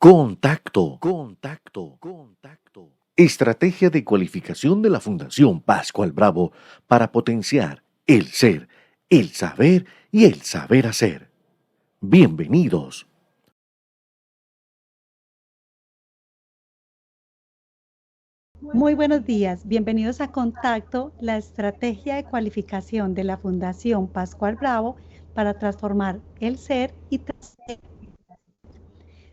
Contacto. Estrategia de cualificación de la Fundación Pascual Bravo para potenciar el ser, el saber y el saber hacer. Bienvenidos. Muy buenos días, bienvenidos a Contacto, la estrategia de cualificación de la Fundación Pascual Bravo para transformar el ser y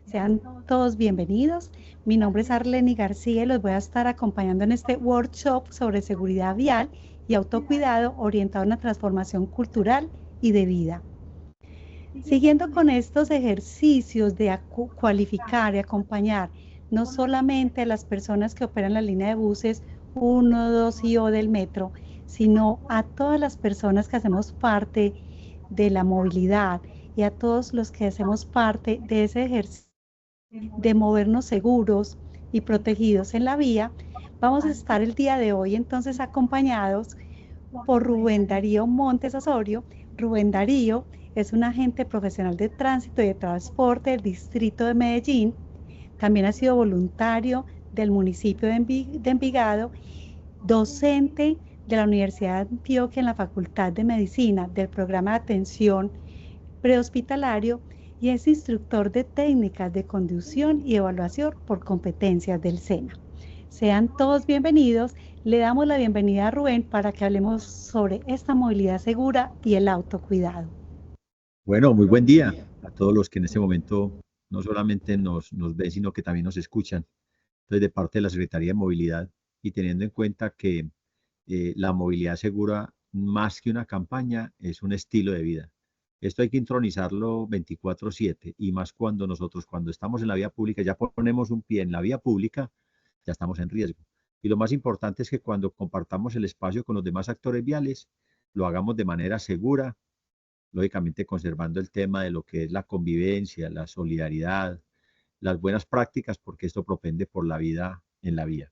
sean todos bienvenidos. Mi nombre es Arleni García y los voy a estar acompañando en este workshop sobre seguridad vial y autocuidado orientado a una transformación cultural y de vida. Siguiendo con estos ejercicios de cualificar y acompañar no solamente a las personas que operan la línea de buses 1, 2 y O del metro, sino a todas las personas que hacemos parte de la movilidad y a todos los que hacemos parte de ese ejercicio de movernos seguros y protegidos en la vía. Vamos a estar el día de hoy entonces acompañados por Rubén Darío Montes Osorio. Rubén Darío es un agente profesional de tránsito y de transporte del distrito de Medellín. También ha sido voluntario del municipio de Envigado, docente de la Universidad de Antioquia en la Facultad de Medicina del programa de atención prehospitalario y es instructor de técnicas de conducción y evaluación por competencias del SENA. Sean todos bienvenidos. Le damos la bienvenida a Rubén para que hablemos sobre esta movilidad segura y el autocuidado. Bueno, muy buen día a todos los que en este momento no solamente nos ven, sino que también nos escuchan. Entonces, de parte de la Secretaría de Movilidad y teniendo en cuenta que la movilidad segura, más que una campaña, es un estilo de vida. Esto hay que intronizarlo 24/7 y más cuando nosotros, cuando estamos en la vía pública, ya ponemos un pie en la vía pública, ya estamos en riesgo. Y lo más importante es que cuando compartamos el espacio con los demás actores viales, lo hagamos de manera segura, lógicamente conservando el tema de lo que es la convivencia, la solidaridad, las buenas prácticas, porque esto propende por la vida en la vía.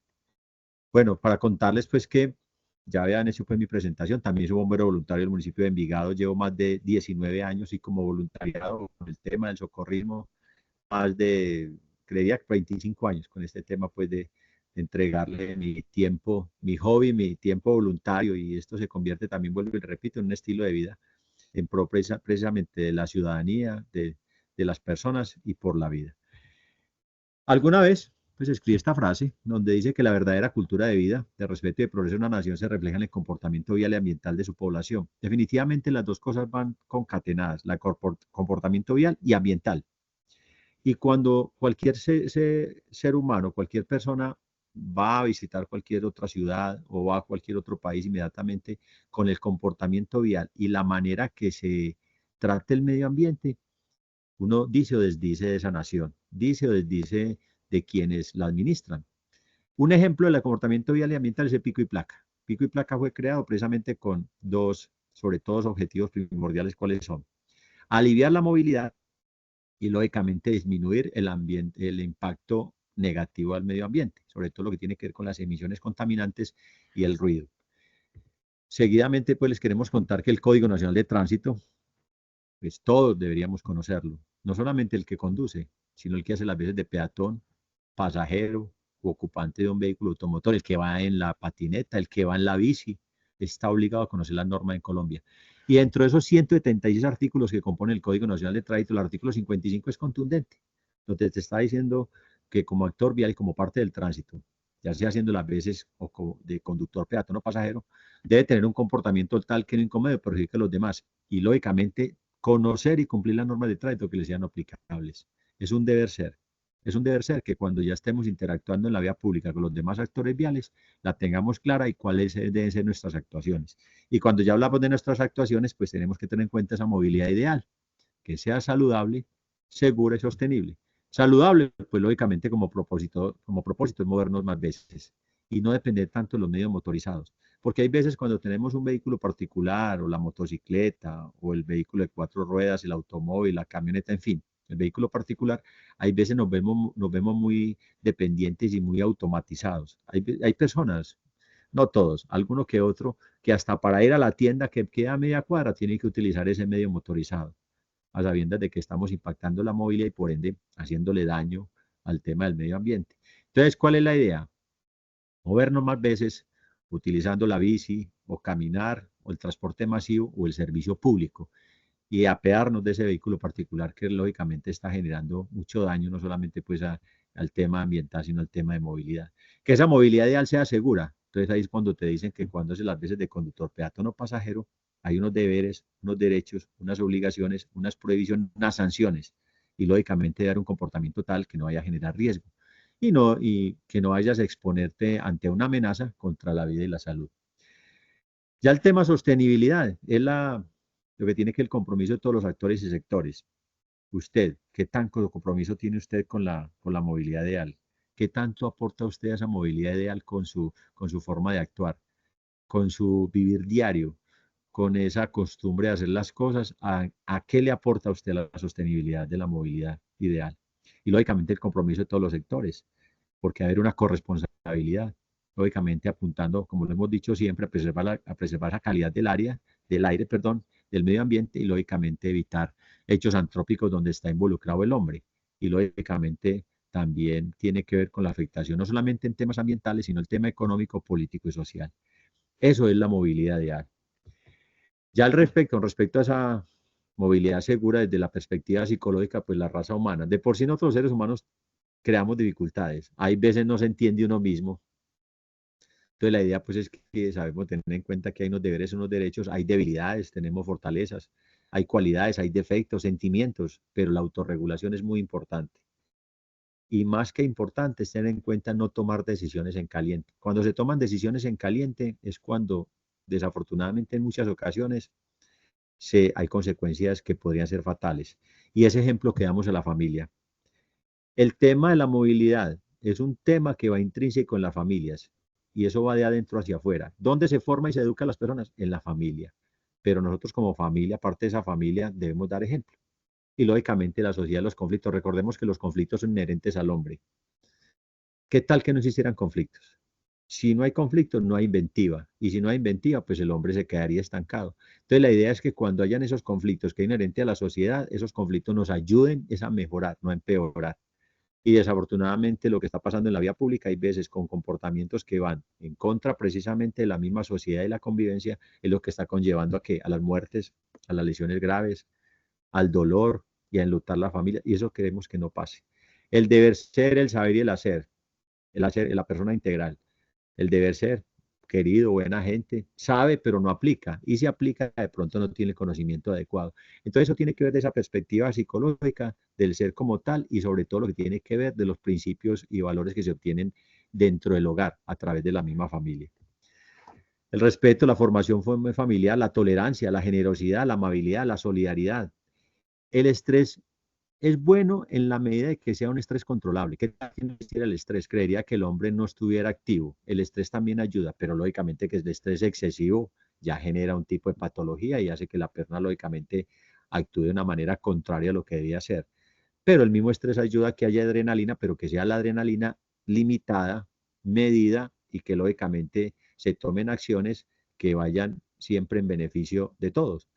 Bueno, para contarles pues que ya habían hecho pues mi presentación, también soy bombero voluntario del municipio de Envigado, llevo más de 19 años y como voluntariado con el tema del socorrismo, más de, creería que 25 años con este tema pues de entregarle mi tiempo, mi hobby, mi tiempo voluntario y esto se convierte también, vuelvo y repito, en un estilo de vida en pro precisamente de la ciudadanía, de las personas y por la vida. Alguna vez pues escribí esta frase donde dice que la verdadera cultura de vida, de respeto y de progreso de una nación se refleja en el comportamiento vial y ambiental de su población. Definitivamente las dos cosas van concatenadas, el comportamiento vial y ambiental. Y cuando cualquier ser humano, cualquier persona va a visitar cualquier otra ciudad o va a cualquier otro país inmediatamente con el comportamiento vial y la manera que se trate el medio ambiente, uno dice o desdice de esa nación, dice o desdice de quienes la administran. Un ejemplo del comportamiento vial y ambiental es el pico y placa. Pico y placa fue creado precisamente con sobre todo, objetivos primordiales, ¿cuáles son? Aliviar la movilidad y lógicamente disminuir el impacto negativo al medio ambiente, sobre todo lo que tiene que ver con las emisiones contaminantes y el ruido. Seguidamente, pues les queremos contar que el Código Nacional de Tránsito, pues todos deberíamos conocerlo, no solamente el que conduce, sino el que hace las veces de peatón, pasajero u ocupante de un vehículo automotor, el que va en la patineta, el que va en la bici, está obligado a conocer las normas en Colombia. Y dentro de esos 176 artículos que componen el Código Nacional de Tránsito, el artículo 55 es contundente, donde te está diciendo que como actor vial y como parte del tránsito, ya sea haciendo las veces de conductor, peatón o pasajero, debe tener un comportamiento tal que no incomode o perjudique a los demás. Y lógicamente, conocer y cumplir las normas de tránsito que les sean aplicables. Es un deber ser. Es un deber ser que cuando ya estemos interactuando en la vía pública con los demás actores viales, la tengamos clara y cuáles deben ser nuestras actuaciones. Y cuando ya hablamos de nuestras actuaciones, pues tenemos que tener en cuenta esa movilidad ideal, que sea saludable, segura y sostenible. Saludable, pues lógicamente como propósito es movernos más veces y no depender tanto de los medios motorizados. Porque hay veces cuando tenemos un vehículo particular o la motocicleta o el vehículo de 4 ruedas, el automóvil, la camioneta, en fin, el vehículo particular, hay veces nos vemos muy dependientes y muy automatizados. Hay personas, no todos, alguno que otro, que hasta para ir a la tienda que queda a media cuadra tiene que utilizar ese medio motorizado, a sabiendas de que estamos impactando la movilidad y por ende haciéndole daño al tema del medio ambiente. Entonces, ¿cuál es la idea? Movernos más veces utilizando la bici o caminar o el transporte masivo o el servicio público y apearnos de ese vehículo particular que lógicamente está generando mucho daño, no solamente pues al tema ambiental, sino al tema de movilidad. Que esa movilidad ideal sea segura. Entonces ahí es cuando te dicen que cuando haces las veces de conductor peatón o pasajero, hay unos deberes, unos derechos, unas obligaciones, unas prohibiciones, unas sanciones. Y lógicamente dar un comportamiento tal que no vaya a generar riesgo. Y que no vayas a exponerte ante una amenaza contra la vida y la salud. Ya el tema sostenibilidad es lo que tiene que el compromiso de todos los actores y sectores. Usted, ¿qué tanto compromiso tiene usted con la movilidad ideal? ¿Qué tanto aporta usted a esa movilidad ideal con su forma de actuar, con su vivir diario, con esa costumbre de hacer las cosas? ¿A qué le aporta a usted la sostenibilidad de la movilidad ideal? Y lógicamente el compromiso de todos los sectores, porque va a haber una corresponsabilidad, lógicamente apuntando, como lo hemos dicho siempre, a preservar la calidad del aire, perdón, del medio ambiente y lógicamente evitar hechos antrópicos donde está involucrado el hombre. Y lógicamente también tiene que ver con la afectación, no solamente en temas ambientales, sino el tema económico, político y social. Eso es la movilidad ideal. Ya con respecto a esa movilidad segura desde la perspectiva psicológica, pues la raza humana, de por sí nosotros los seres humanos creamos dificultades. Hay veces no se entiende uno mismo. Entonces la idea pues es que sabemos tener en cuenta que hay unos deberes, unos derechos, hay debilidades, tenemos fortalezas, hay cualidades, hay defectos, sentimientos, pero la autorregulación es muy importante. Y más que importante es tener en cuenta no tomar decisiones en caliente. Cuando se toman decisiones en caliente es cuando desafortunadamente en muchas ocasiones hay consecuencias que podrían ser fatales. Y ese ejemplo que damos a la familia. El tema de la movilidad es un tema que va intrínseco en las familias y eso va de adentro hacia afuera. ¿Dónde se forma y se educa a las personas? En la familia. Pero nosotros como familia, parte de esa familia, debemos dar ejemplo. Y lógicamente la sociedad de los conflictos. Recordemos que los conflictos son inherentes al hombre. ¿Qué tal que no existieran conflictos? Si no hay conflictos, no hay inventiva. Y si no hay inventiva, pues el hombre se quedaría estancado. Entonces la idea es que cuando hayan esos conflictos que es inherente a la sociedad, esos conflictos nos ayuden a mejorar, no a empeorar. Y desafortunadamente lo que está pasando en la vía pública hay veces con comportamientos que van en contra precisamente de la misma sociedad y la convivencia, es lo que está conllevando a las muertes, a las lesiones graves, al dolor y a enlutar la familia. Y eso queremos que no pase. El deber ser, el saber y el hacer, la persona integral. El deber ser, querido, buena gente, sabe pero no aplica. Y si aplica, de pronto no tiene el conocimiento adecuado. Entonces eso tiene que ver de esa perspectiva psicológica del ser como tal y sobre todo lo que tiene que ver de los principios y valores que se obtienen dentro del hogar a través de la misma familia. El respeto, la formación familiar, la tolerancia, la generosidad, la amabilidad, la solidaridad. El estrés es bueno en la medida de que sea un estrés controlable. ¿Qué tal si no existiera el estrés? Creería que el hombre no estuviera activo. El estrés también ayuda, pero lógicamente que el estrés excesivo ya genera un tipo de patología y hace que la persona lógicamente actúe de una manera contraria a lo que debía hacer. Pero el mismo estrés ayuda a que haya adrenalina, pero que sea la adrenalina limitada, medida y que lógicamente se tomen acciones que vayan siempre en beneficio de todos.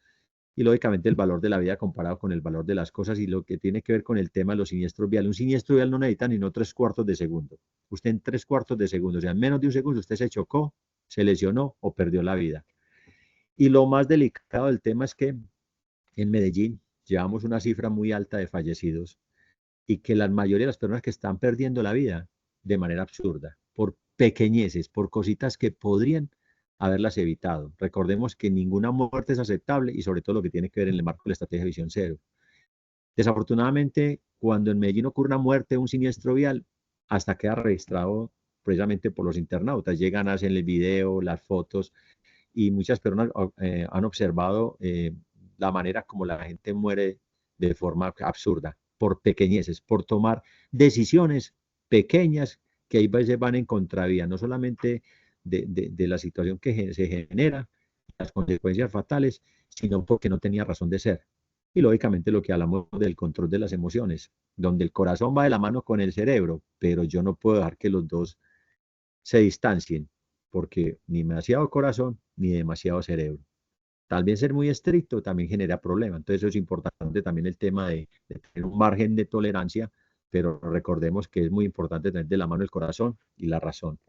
Y lógicamente el valor de la vida comparado con el valor de las cosas y lo que tiene que ver con el tema de los siniestros viales. Un siniestro vial no necesita ni no 3/4 de segundo. Usted en 3/4 de segundo, o sea, en menos de un segundo usted se chocó, se lesionó o perdió la vida. Y lo más delicado del tema es que en Medellín llevamos una cifra muy alta de fallecidos y que la mayoría de las personas que están perdiendo la vida de manera absurda, por pequeñeces, por cositas que podrían haberlas evitado. Recordemos que ninguna muerte es aceptable y sobre todo lo que tiene que ver en el marco de la estrategia de visión cero. Desafortunadamente, cuando en Medellín ocurre una muerte, un siniestro vial, hasta queda registrado precisamente por los internautas. Llegan, hacen el video, las fotos y muchas personas han observado la manera como la gente muere de forma absurda, por pequeñeces, por tomar decisiones pequeñas que ahí veces van en contravía, no solamente de la situación que se genera, las consecuencias fatales, sino porque no tenía razón de ser. Y lógicamente lo que hablamos del control de las emociones, donde el corazón va de la mano con el cerebro, pero yo no puedo dejar que los dos se distancien, porque ni demasiado corazón ni demasiado cerebro. Tal vez ser muy estricto también genera problemas. Entonces eso es importante también el tema de tener un margen de tolerancia, pero recordemos que es muy importante tener de la mano el corazón y la razón.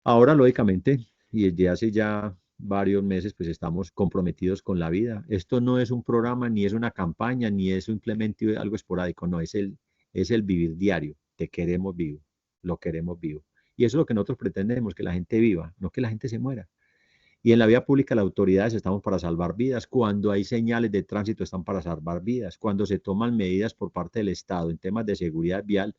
Ahora, lógicamente, y desde hace ya varios meses, pues estamos comprometidos con la vida. Esto no es un programa, ni es una campaña, ni es simplemente algo esporádico, no, es el vivir diario. Te queremos vivo, lo queremos vivo. Y eso es lo que nosotros pretendemos, que la gente viva, no que la gente se muera. Y en la vía pública las autoridades estamos para salvar vidas. Cuando hay señales de tránsito están para salvar vidas. Cuando se toman medidas por parte del Estado en temas de seguridad vial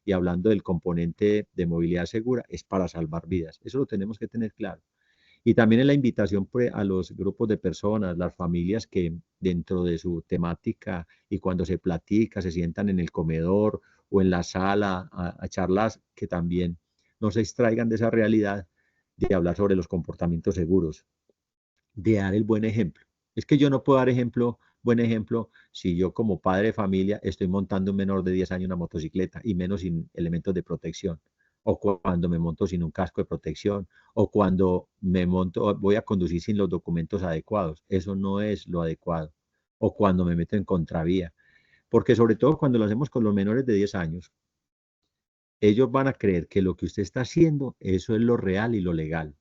y hablando del componente de movilidad segura, es para salvar vidas. Eso lo tenemos que tener claro. Y también en la invitación a los grupos de personas, las familias que dentro de su temática y cuando se platica, se sientan en el comedor o en la sala a charlas, que también no se extraigan de esa realidad de hablar sobre los comportamientos seguros, de dar el buen ejemplo. Es que yo no puedo dar buen ejemplo, si yo como padre de familia estoy montando un menor de 10 años una motocicleta y menos sin elementos de protección, o cuando me monto sin un casco de protección, o cuando me monto, voy a conducir sin los documentos adecuados. Eso no es lo adecuado. O cuando me meto en contravía. Porque sobre todo cuando lo hacemos con los menores de 10 años, ellos van a creer que lo que usted está haciendo, eso es lo real y lo legal.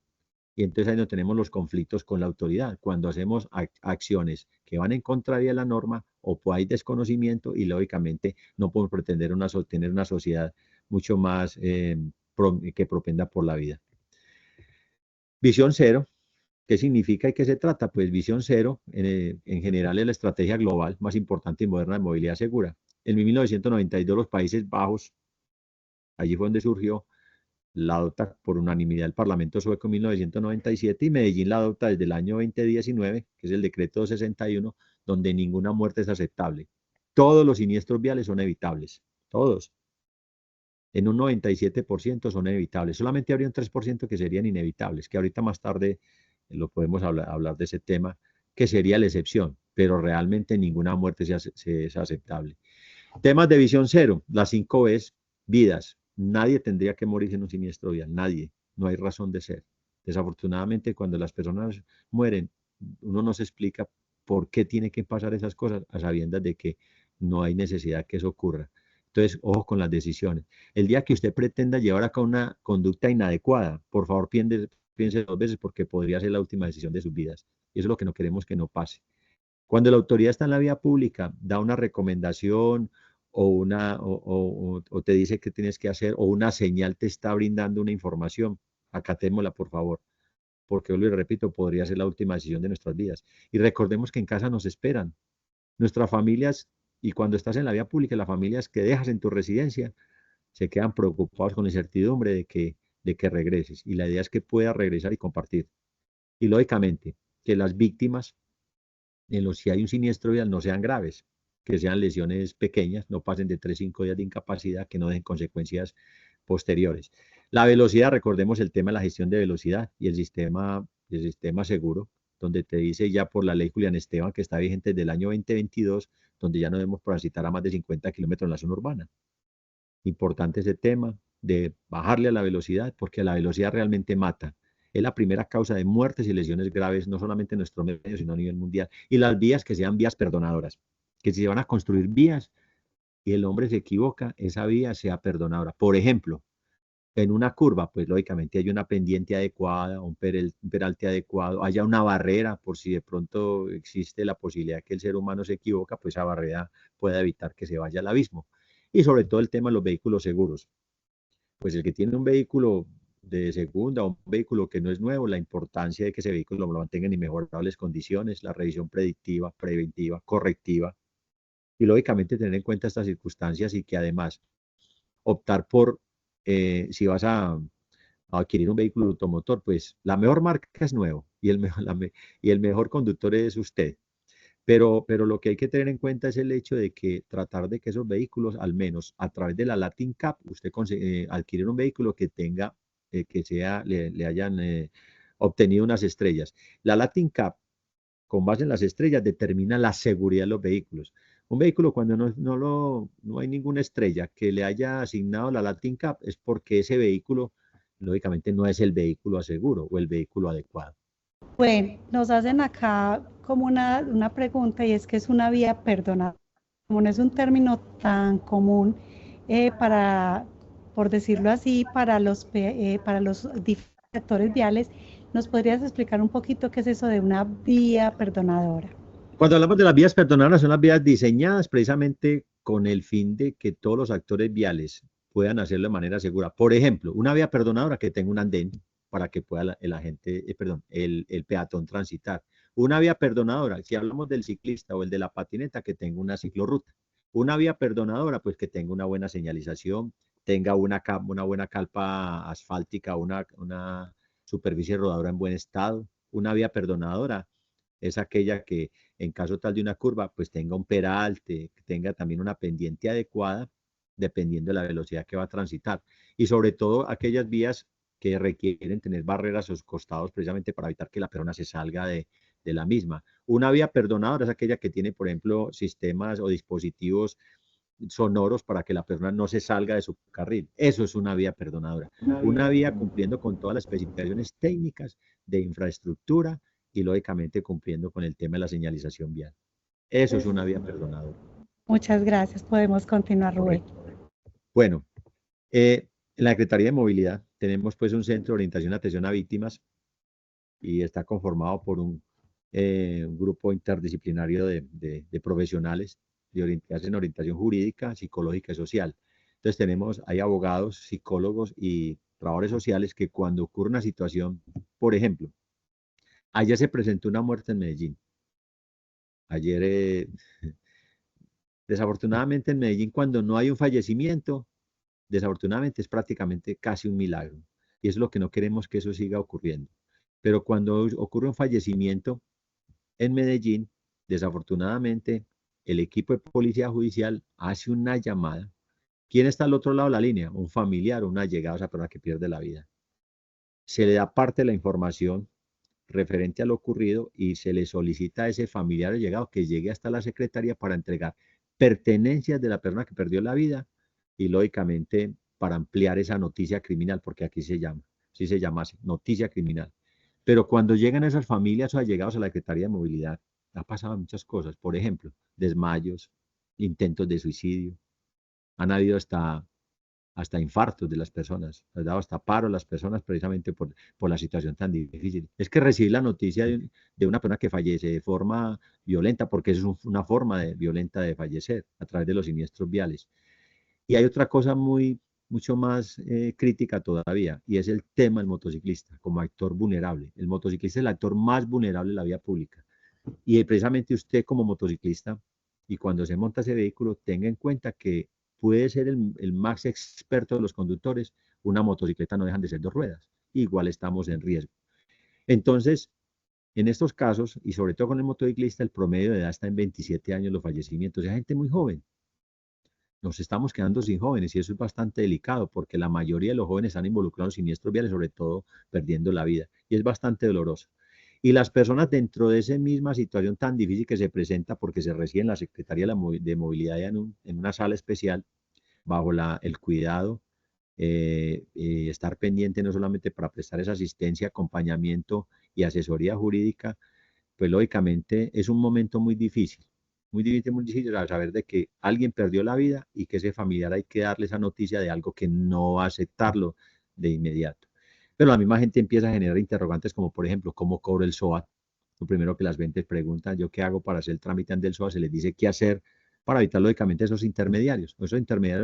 Y entonces ahí no tenemos los conflictos con la autoridad, cuando hacemos acciones que van en contra de la norma o hay desconocimiento y lógicamente no podemos pretender tener una sociedad mucho más que propenda por la vida. Visión cero, ¿qué significa y qué se trata? Pues visión cero en general es la estrategia global más importante y moderna de movilidad segura. En 1992 los Países Bajos, allí fue donde surgió, la adopta por unanimidad el Parlamento sueco en 1997 y Medellín la adopta desde el año 2019, que es el decreto 61, donde ninguna muerte es aceptable. Todos los siniestros viales son evitables, todos. En un 97% son evitables. Solamente habría un 3% que serían inevitables, que ahorita más tarde lo podemos hablar de ese tema, que sería la excepción, pero realmente ninguna muerte es aceptable. Temas de visión cero, las 5 Bs, vidas. Nadie tendría que morir en un siniestro vial, nadie, no hay razón de ser. Desafortunadamente, cuando las personas mueren, uno no se explica por qué tiene que pasar esas cosas a sabiendas de que no hay necesidad que eso ocurra. Entonces, ojo con las decisiones. El día que usted pretenda llevar a cabo una conducta inadecuada, por favor piense 2 veces porque podría ser la última decisión de sus vidas. Y eso es lo que no queremos que no pase. Cuando la autoridad está en la vía pública, da una recomendación o te dice qué tienes que hacer o una señal te está brindando una información, acatémosla por favor, porque yo le repito, podría ser la última decisión de nuestras vidas. Y recordemos que en casa nos esperan nuestras familias y cuando estás en la vía pública, las familias que dejas en tu residencia se quedan preocupados con la incertidumbre de que regreses y la idea es que puedas regresar y compartir. Y lógicamente, que las víctimas si hay un siniestro vial no sean graves, que sean lesiones pequeñas, no pasen de 3 a 5 días de incapacidad, que no den consecuencias posteriores. La velocidad, recordemos el tema de la gestión de velocidad y el sistema seguro, donde te dice ya por la ley Julián Esteban, que está vigente desde el año 2022, donde ya no debemos transitar a más de 50 kilómetros en la zona urbana. Importante ese tema de bajarle a la velocidad, porque la velocidad realmente mata. Es la primera causa de muertes y lesiones graves, no solamente en nuestro medio, sino a nivel mundial. Y las vías que sean vías perdonadoras, que si se van a construir vías y el hombre se equivoca, esa vía sea perdonadora. Por ejemplo, en una curva, pues lógicamente hay una pendiente adecuada, un peralte adecuado, haya una barrera por si de pronto existe la posibilidad que el ser humano se equivoca, pues esa barrera pueda evitar que se vaya al abismo. Y sobre todo el tema de los vehículos seguros. Pues el que tiene un vehículo de segunda o un vehículo que no es nuevo, la importancia de que ese vehículo lo mantenga en inmejorables condiciones, la revisión predictiva, preventiva, correctiva, y lógicamente tener en cuenta estas circunstancias y que además optar por, si vas a adquirir un vehículo automotor, pues la mejor marca es nuevo y el mejor conductor es usted. Pero lo que hay que tener en cuenta es el hecho de que tratar de que esos vehículos, al menos a través de la Latin Cup, usted adquirir un vehículo que tenga, le hayan obtenido unas estrellas. La Latin Cup, con base en las estrellas, determina la seguridad de los vehículos. Un vehículo cuando no hay ninguna estrella que le haya asignado la Latin Cup es porque ese vehículo, lógicamente, no es el vehículo a seguro o el vehículo adecuado. Bueno, nos hacen acá como una pregunta y es que es una vía perdonadora. como no es un término tan común para, por decirlo así, para los diferentes actores viales, ¿nos podrías explicar un poquito qué es eso de una vía perdonadora? Cuando hablamos de las vías peatonales, son las vías diseñadas precisamente con el fin de que todos los actores viales puedan hacerlo de manera segura. Por ejemplo, una vía perdonadora que tenga un andén para que pueda el agente, perdón, el peatón transitar. Una vía perdonadora, si hablamos del ciclista o el de la patineta, que tenga una ciclorruta. Una vía perdonadora, pues que tenga una buena señalización, tenga una buena calpa asfáltica, una superficie rodadora en buen estado. Una vía perdonadora es aquella que en caso tal de una curva, pues tenga un peralte, tenga también una pendiente adecuada, dependiendo de la velocidad que va a transitar. Y sobre todo aquellas vías que requieren tener barreras a sus costados precisamente para evitar que la persona se salga de la misma. Una vía perdonadora es aquella que tiene, por ejemplo, sistemas o dispositivos sonoros para que la persona no se salga de su carril. Eso es una vía perdonadora. Una vía cumpliendo con todas las especificaciones técnicas de infraestructura y lógicamente cumpliendo con el tema de la señalización vial. Eso es una vía perdonadora. Muchas gracias. Podemos continuar, Rubén. Correcto. Bueno, en la Secretaría de Movilidad tenemos pues un centro de orientación y atención a víctimas y está conformado por un grupo interdisciplinario de profesionales que hacen orientación jurídica, psicológica y social. Entonces hay abogados, psicólogos y trabajadores sociales que cuando ocurre una situación, por ejemplo, ayer se presentó una muerte en Medellín. Ayer, desafortunadamente en Medellín, cuando no hay un fallecimiento, desafortunadamente es prácticamente casi un milagro. Y es lo que no queremos que eso siga ocurriendo. Pero cuando ocurre un fallecimiento en Medellín, desafortunadamente, el equipo de policía judicial hace una llamada. ¿Quién está al otro lado de la línea? Un familiar, un allegado a esa persona que pierde la vida. Se le da parte de la información referente a lo ocurrido y se le solicita a ese familiar allegado que llegue hasta la secretaría para entregar pertenencias de la persona que perdió la vida y lógicamente para ampliar esa noticia criminal, porque aquí se llama, si se llama así, noticia criminal. Pero cuando llegan esas familias o allegados a la Secretaría de Movilidad, ha pasado muchas cosas. Por ejemplo, desmayos, intentos de suicidio, han habido hasta infartos de las personas, ha dado hasta paro a las personas precisamente por la situación tan difícil. Es que recibir la noticia de una persona que fallece de forma violenta, porque es una forma violenta de fallecer a través de los siniestros viales. Y hay otra cosa mucho más crítica todavía, y es el tema del motociclista como actor vulnerable. El motociclista es el actor más vulnerable en la vía pública. Y precisamente usted como motociclista, y cuando se monta ese vehículo, tenga en cuenta que puede ser el más experto de los conductores, una motocicleta no dejan de ser dos ruedas. Igual estamos en riesgo. Entonces, en estos casos, y sobre todo con el motociclista, el promedio de edad está en 27 años los fallecimientos. Es gente muy joven. Nos estamos quedando sin jóvenes y eso es bastante delicado porque la mayoría de los jóvenes están involucrados en siniestros viales, sobre todo perdiendo la vida. Y es bastante doloroso. Y las personas dentro de esa misma situación tan difícil que se presenta porque se recibe en la Secretaría de Movilidad en una sala especial, bajo el cuidado, estar pendiente no solamente para prestar esa asistencia, acompañamiento y asesoría jurídica, pues lógicamente es un momento muy difícil al saber de que alguien perdió la vida y que ese familiar hay que darle esa noticia de algo que no va a aceptarlo de inmediato. Pero la misma gente empieza a generar interrogantes como, por ejemplo, ¿cómo cobro el SOAT? Lo primero que las ventas preguntan, ¿yo qué hago para hacer el trámite del SOAT? Se les dice qué hacer para evitar lógicamente esos intermediarios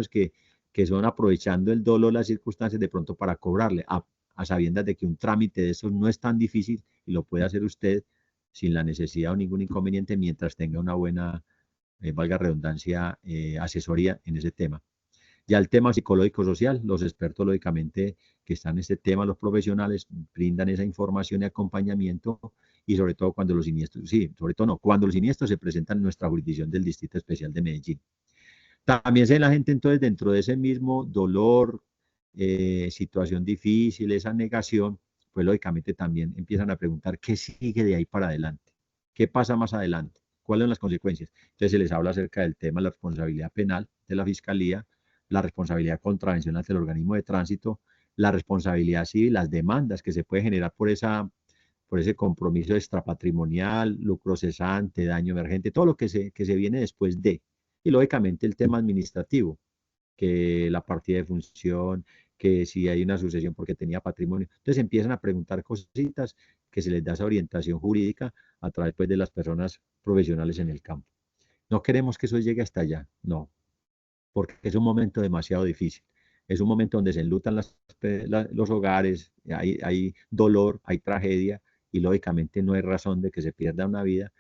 que son aprovechando el dolor, las circunstancias de pronto para cobrarle, a sabiendas de que un trámite de esos no es tan difícil y lo puede hacer usted sin la necesidad o ningún inconveniente mientras tenga una buena, valga redundancia, asesoría en ese tema. Ya el tema psicológico-social, los expertos lógicamente que están en este tema, los profesionales, brindan esa información y acompañamiento y sobre todo cuando los siniestros, sí, sobre todo no, cuando los siniestros se presentan en nuestra jurisdicción del Distrito Especial de Medellín. También se ve la gente entonces dentro de ese mismo dolor, situación difícil, esa negación, pues lógicamente también empiezan a preguntar qué sigue de ahí para adelante, qué pasa más adelante, cuáles son las consecuencias. Entonces se les habla acerca del tema de la responsabilidad penal de la Fiscalía, la responsabilidad contravencional ante el organismo de tránsito, la responsabilidad civil, las demandas que se puede generar por ese compromiso extrapatrimonial, lucro cesante, daño emergente, todo lo que se viene después de. Y lógicamente el tema administrativo, que la partida de función, que si hay una sucesión porque tenía patrimonio. Entonces empiezan a preguntar cositas que se les da esa orientación jurídica a través pues, de las personas profesionales en el campo. No queremos que eso llegue hasta allá, no, porque es un momento demasiado difícil. Es un momento donde se enlutan los hogares, hay dolor, hay tragedia y lógicamente no hay razón de que se pierda una vida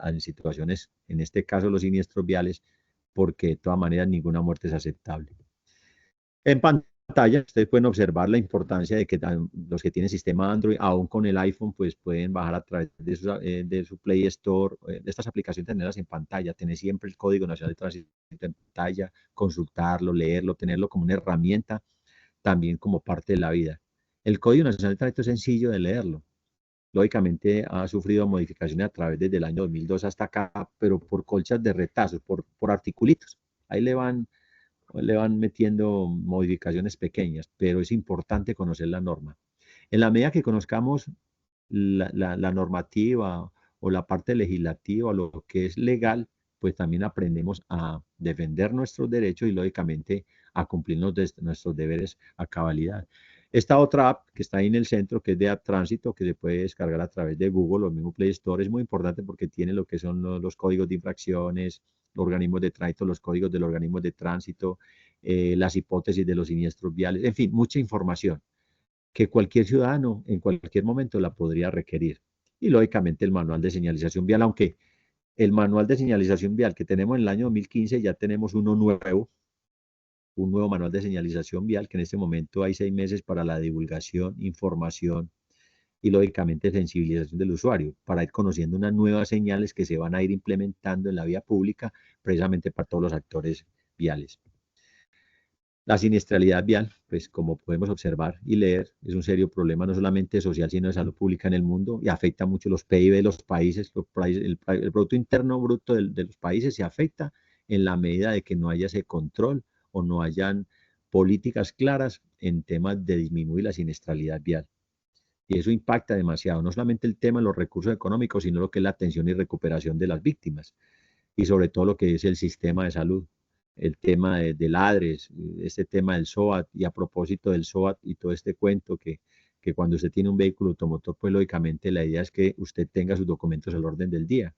en situaciones, en este caso los siniestros viales, porque de todas maneras ninguna muerte es aceptable. En pantalla, ustedes pueden observar la importancia de que los que tienen sistema Android, aún con el iPhone, pues pueden bajar a través de su Play Store, de estas aplicaciones, tenerlas en pantalla, tener siempre el Código Nacional de Tránsito en pantalla, consultarlo, leerlo, tenerlo como una herramienta, también como parte de la vida. El Código Nacional de Tránsito es sencillo de leerlo. Lógicamente ha sufrido modificaciones a través desde el año 2002 hasta acá, pero por colchas de retazos, por articulitos. Ahí le van metiendo modificaciones pequeñas, pero es importante conocer la norma. En la medida que conozcamos la normativa o la parte legislativa o lo que es legal, pues también aprendemos a defender nuestros derechos y lógicamente a cumplir nuestros deberes a cabalidad. Esta otra app que está ahí en el centro, que es de App Tránsito, que se puede descargar a través de Google o mismo Play Store, es muy importante porque tiene lo que son los códigos de infracciones, los organismos de tránsito, los códigos de los organismos de tránsito, las hipótesis de los siniestros viales, en fin, mucha información que cualquier ciudadano en cualquier momento la podría requerir. Y lógicamente el manual de señalización vial, aunque el manual de señalización vial que tenemos en el año 2015 ya tenemos uno nuevo, un nuevo manual de señalización vial que en este momento hay 6 meses para la divulgación, información y lógicamente sensibilización del usuario para ir conociendo unas nuevas señales que se van a ir implementando en la vía pública precisamente para todos los actores viales. La siniestralidad vial, pues como podemos observar y leer, es un serio problema no solamente social, sino de salud pública en el mundo y afecta mucho los PIB de los países, el Producto Interno Bruto de los países se afecta en la medida de que no haya ese control o no hayan políticas claras en temas de disminuir la siniestralidad vial. Y eso impacta demasiado, no solamente el tema de los recursos económicos, sino lo que es la atención y recuperación de las víctimas y sobre todo lo que es el sistema de salud, el tema del ADRES, este tema del SOAT, y a propósito del SOAT y todo este cuento que cuando usted tiene un vehículo automotor, pues lógicamente la idea es que usted tenga sus documentos al orden del día.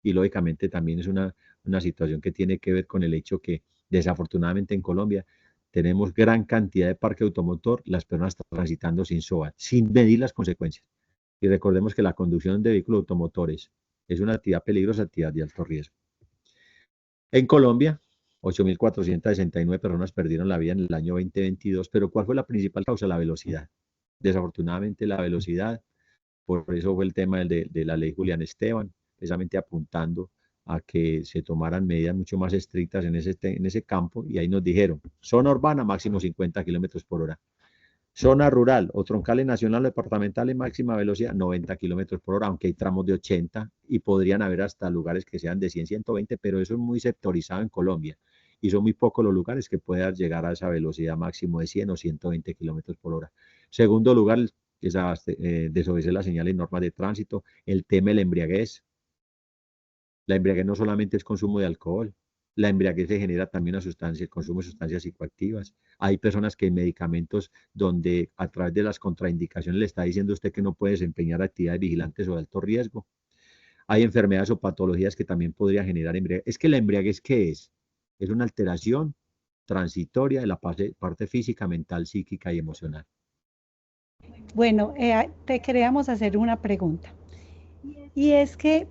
Y lógicamente también es una situación que tiene que ver con el hecho que desafortunadamente en Colombia tenemos gran cantidad de parque automotor, las personas están transitando sin SOAT, sin medir las consecuencias. Y recordemos que la conducción de vehículos automotores es una actividad peligrosa, actividad de alto riesgo. En Colombia, 8.469 personas perdieron la vida en el año 2022, pero ¿cuál fue la principal causa? La velocidad. Desafortunadamente la velocidad, por eso fue el tema de la ley Julián Esteban, precisamente apuntando a que se tomaran medidas mucho más estrictas en ese campo y ahí nos dijeron, zona urbana máximo 50 kilómetros por hora. Zona rural o troncales nacional o departamentales máxima velocidad 90 kilómetros por hora, aunque hay tramos de 80 y podrían haber hasta lugares que sean de 100, 120, pero eso es muy sectorizado en Colombia y son muy pocos los lugares que puedan llegar a esa velocidad máximo de 100 o 120 kilómetros por hora. Segundo lugar, es desobedecer las señales y normas de tránsito, el tema de la embriaguez. La embriaguez no solamente es consumo de alcohol, la embriaguez se genera también a sustancia, el consumo de sustancias psicoactivas. Hay personas que en medicamentos donde a través de las contraindicaciones le está diciendo a usted que no puede desempeñar actividades vigilantes o de alto riesgo. Hay enfermedades o patologías que también podría generar embriaguez. Es que la embriaguez, ¿qué es? Es una alteración transitoria de la parte física, mental, psíquica y emocional. Bueno, te queríamos hacer una pregunta. Y es que,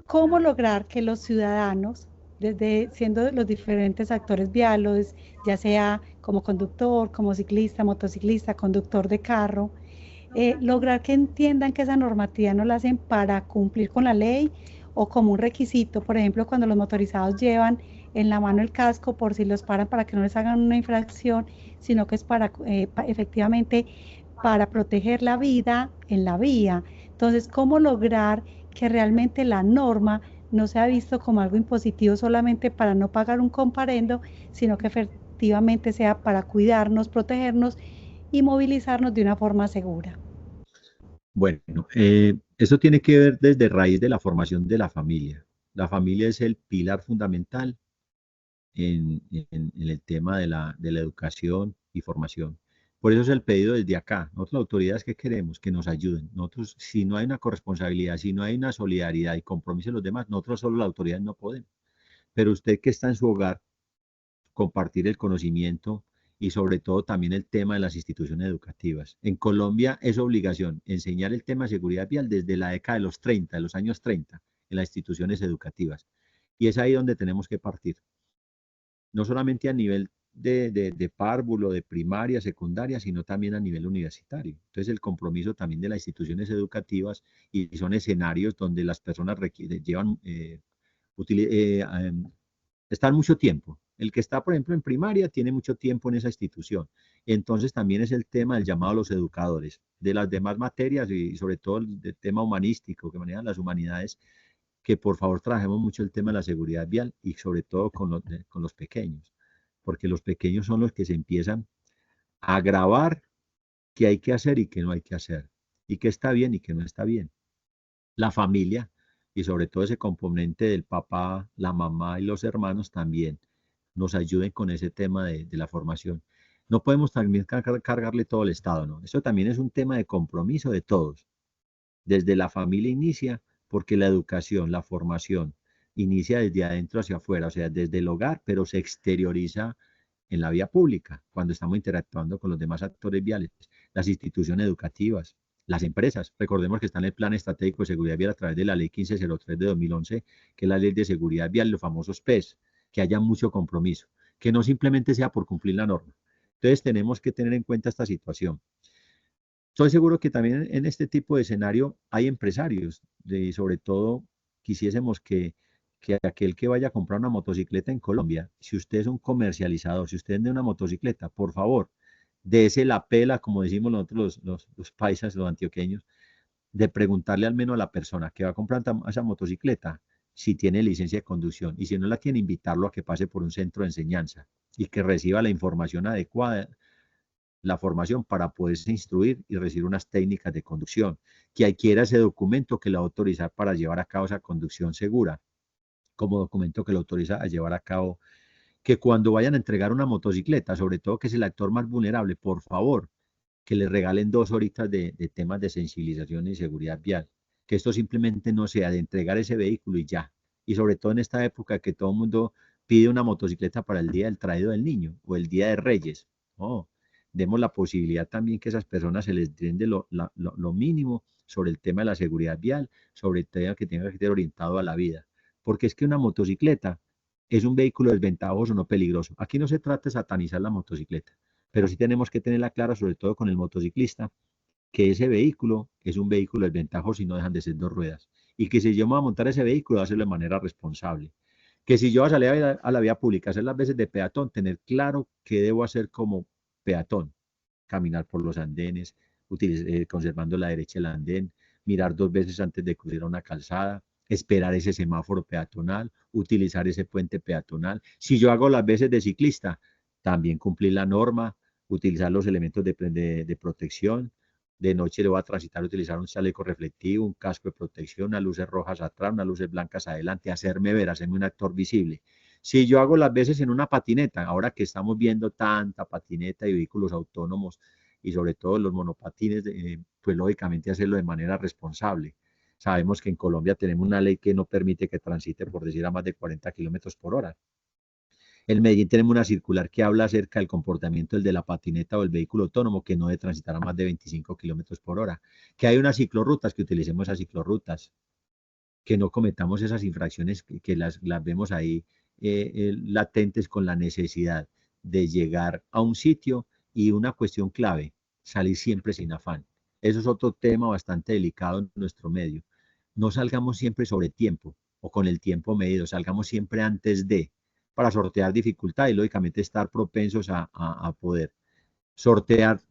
¿cómo lograr que los ciudadanos, desde siendo los diferentes actores viales, ya sea como conductor, como ciclista, motociclista, conductor de carro, lograr que entiendan que esa normativa no la hacen para cumplir con la ley o como un requisito, por ejemplo, cuando los motorizados llevan en la mano el casco por si los paran para que no les hagan una infracción, sino que es para efectivamente para proteger la vida en la vía. Entonces, ¿cómo lograr que realmente la norma no sea visto como algo impositivo solamente para no pagar un comparendo, sino que efectivamente sea para cuidarnos, protegernos y movilizarnos de una forma segura? Bueno, eso tiene que ver desde raíz de la formación de la familia. La familia es el pilar fundamental en el tema de la educación y formación. Por eso es el pedido desde acá. Nosotros, las autoridades, ¿qué queremos? Que nos ayuden. Nosotros, si no hay una corresponsabilidad, si no hay una solidaridad y compromiso de los demás, nosotros solo las autoridades no podemos. Pero usted que está en su hogar, compartir el conocimiento y sobre todo también el tema de las instituciones educativas. En Colombia es obligación enseñar el tema de seguridad vial desde la década de los 30, de los años 30, en las instituciones educativas. Y es ahí donde tenemos que partir. No solamente a nivel de párvulo, de primaria, secundaria, sino también a nivel universitario. Entonces el compromiso también de las instituciones educativas y son escenarios donde las personas llevan, están mucho tiempo. El que está, por ejemplo, en primaria tiene mucho tiempo en esa institución. Entonces también es el tema del llamado a los educadores de las demás materias y sobre todo el tema humanístico que manejan las humanidades, que por favor trabajemos mucho el tema de la seguridad vial y sobre todo con los pequeños, porque los pequeños son los que se empiezan a grabar qué hay que hacer y qué no hay que hacer, y qué está bien y qué no está bien. La familia y sobre todo ese componente del papá, la mamá y los hermanos también nos ayuden con ese tema de la formación. No podemos también cargarle todo el Estado, ¿no? Eso también es un tema de compromiso de todos. Desde la familia inicia, porque la educación, la formación, inicia desde adentro hacia afuera, o sea, desde el hogar, pero se exterioriza en la vía pública, cuando estamos interactuando con los demás actores viales, las instituciones educativas, las empresas. Recordemos que está en el Plan Estratégico de Seguridad Vial a través de la Ley 1503 de 2011, que es la Ley de Seguridad Vial, los famosos PES, que haya mucho compromiso, que no simplemente sea por cumplir la norma. Entonces tenemos que tener en cuenta esta situación. Estoy seguro que también en este tipo de escenario hay empresarios, y sobre todo quisiésemos que aquel que vaya a comprar una motocicleta en Colombia, si usted es un comercializador, si usted vende una motocicleta, por favor, dése la pela, como decimos nosotros los paisas, los antioqueños, de preguntarle al menos a la persona que va a comprar esa motocicleta si tiene licencia de conducción y si no la tiene, invitarlo a que pase por un centro de enseñanza y que reciba la información adecuada, la formación para poderse instruir y recibir unas técnicas de conducción, que adquiera ese documento que le va a autorizar para llevar a cabo esa conducción segura, como documento que le autoriza a llevar a cabo, que cuando vayan a entregar una motocicleta, sobre todo que es el actor más vulnerable, por favor, que le regalen 2 horitas de temas de sensibilización y seguridad vial, que esto simplemente no sea de entregar ese vehículo y ya, y sobre todo en esta época que todo el mundo pide una motocicleta para el día del traído del niño o el día de Reyes. Oh, demos la posibilidad también que esas personas se les brinde lo mínimo sobre el tema de la seguridad vial, sobre el tema que tenga que ser orientado a la vida. Porque es que una motocicleta es un vehículo desventajoso, no peligroso. Aquí no se trata de satanizar la motocicleta, pero sí tenemos que tenerla clara, sobre todo con el motociclista, que ese vehículo es un vehículo desventajoso y no dejan de ser 2 ruedas. Y que si yo me voy a montar ese vehículo, voy a hacerlo de manera responsable. Que si yo voy a salir a la vía pública, hacer las veces de peatón, tener claro qué debo hacer como peatón, caminar por los andenes, conservando la derecha del andén, mirar 2 veces antes de cruzar una calzada, esperar ese semáforo peatonal, utilizar ese puente peatonal. Si yo hago las veces de ciclista, también cumplir la norma, utilizar los elementos de protección. De noche le voy a transitar, utilizar un chaleco reflectivo, un casco de protección, unas luces rojas atrás, unas luces blancas adelante, hacerme ver, hacerme un actor visible. Si yo hago las veces en una patineta, ahora que estamos viendo tanta patineta y vehículos autónomos y sobre todo los monopatines, pues lógicamente hacerlo de manera responsable. Sabemos que en Colombia tenemos una ley que no permite que transite, por decir, a más de 40 kilómetros por hora. En Medellín tenemos una circular que habla acerca del comportamiento del de la patineta o el vehículo autónomo que no debe transitar a más de 25 kilómetros por hora. Que hay unas ciclorrutas, que utilicemos esas ciclorrutas, que no cometamos esas infracciones que las vemos ahí latentes con la necesidad de llegar a un sitio y una cuestión clave, salir siempre sin afán. Eso es otro tema bastante delicado en nuestro medio. No salgamos siempre sobre tiempo o con el tiempo medido, salgamos siempre antes de, para sortear dificultad y lógicamente estar propensos a poder sortear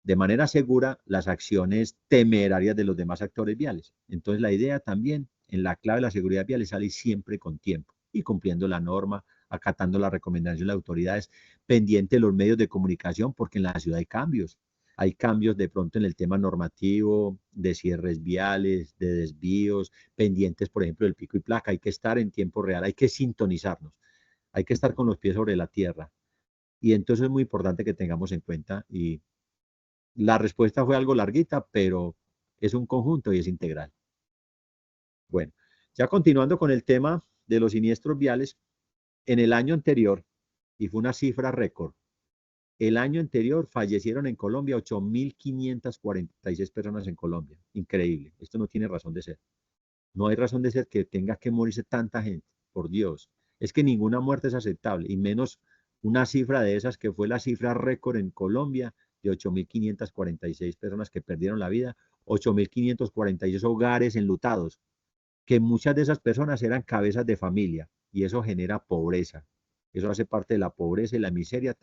de manera segura las acciones temerarias de los demás actores viales. Entonces la idea también en la clave de la seguridad vial es salir siempre con tiempo y cumpliendo la norma, acatando la recomendación de las autoridades, pendiente de los medios de comunicación, porque en la ciudad hay cambios de pronto en el tema normativo, de cierres viales, de desvíos, pendientes, por ejemplo, del pico y placa, hay que estar en tiempo real, hay que sintonizarnos. Hay que estar con los pies sobre la tierra. Y entonces es muy importante que tengamos en cuenta, y la respuesta fue algo larguita, pero es un conjunto y es integral. Bueno, ya continuando con el tema de los siniestros viales, en el año anterior, y fue una cifra récord, el año anterior fallecieron en Colombia 8.546 personas en Colombia. Increíble. Esto no tiene razón de ser. No hay razón de ser que tenga que morirse tanta gente. Por Dios. Es que ninguna muerte es aceptable, y menos una cifra de esas que fue la cifra récord en Colombia de 8.546 personas que perdieron la vida, 8.546 hogares enlutados, que muchas de esas personas eran cabezas de familia, y eso genera pobreza. Eso hace parte de la pobreza y la miseria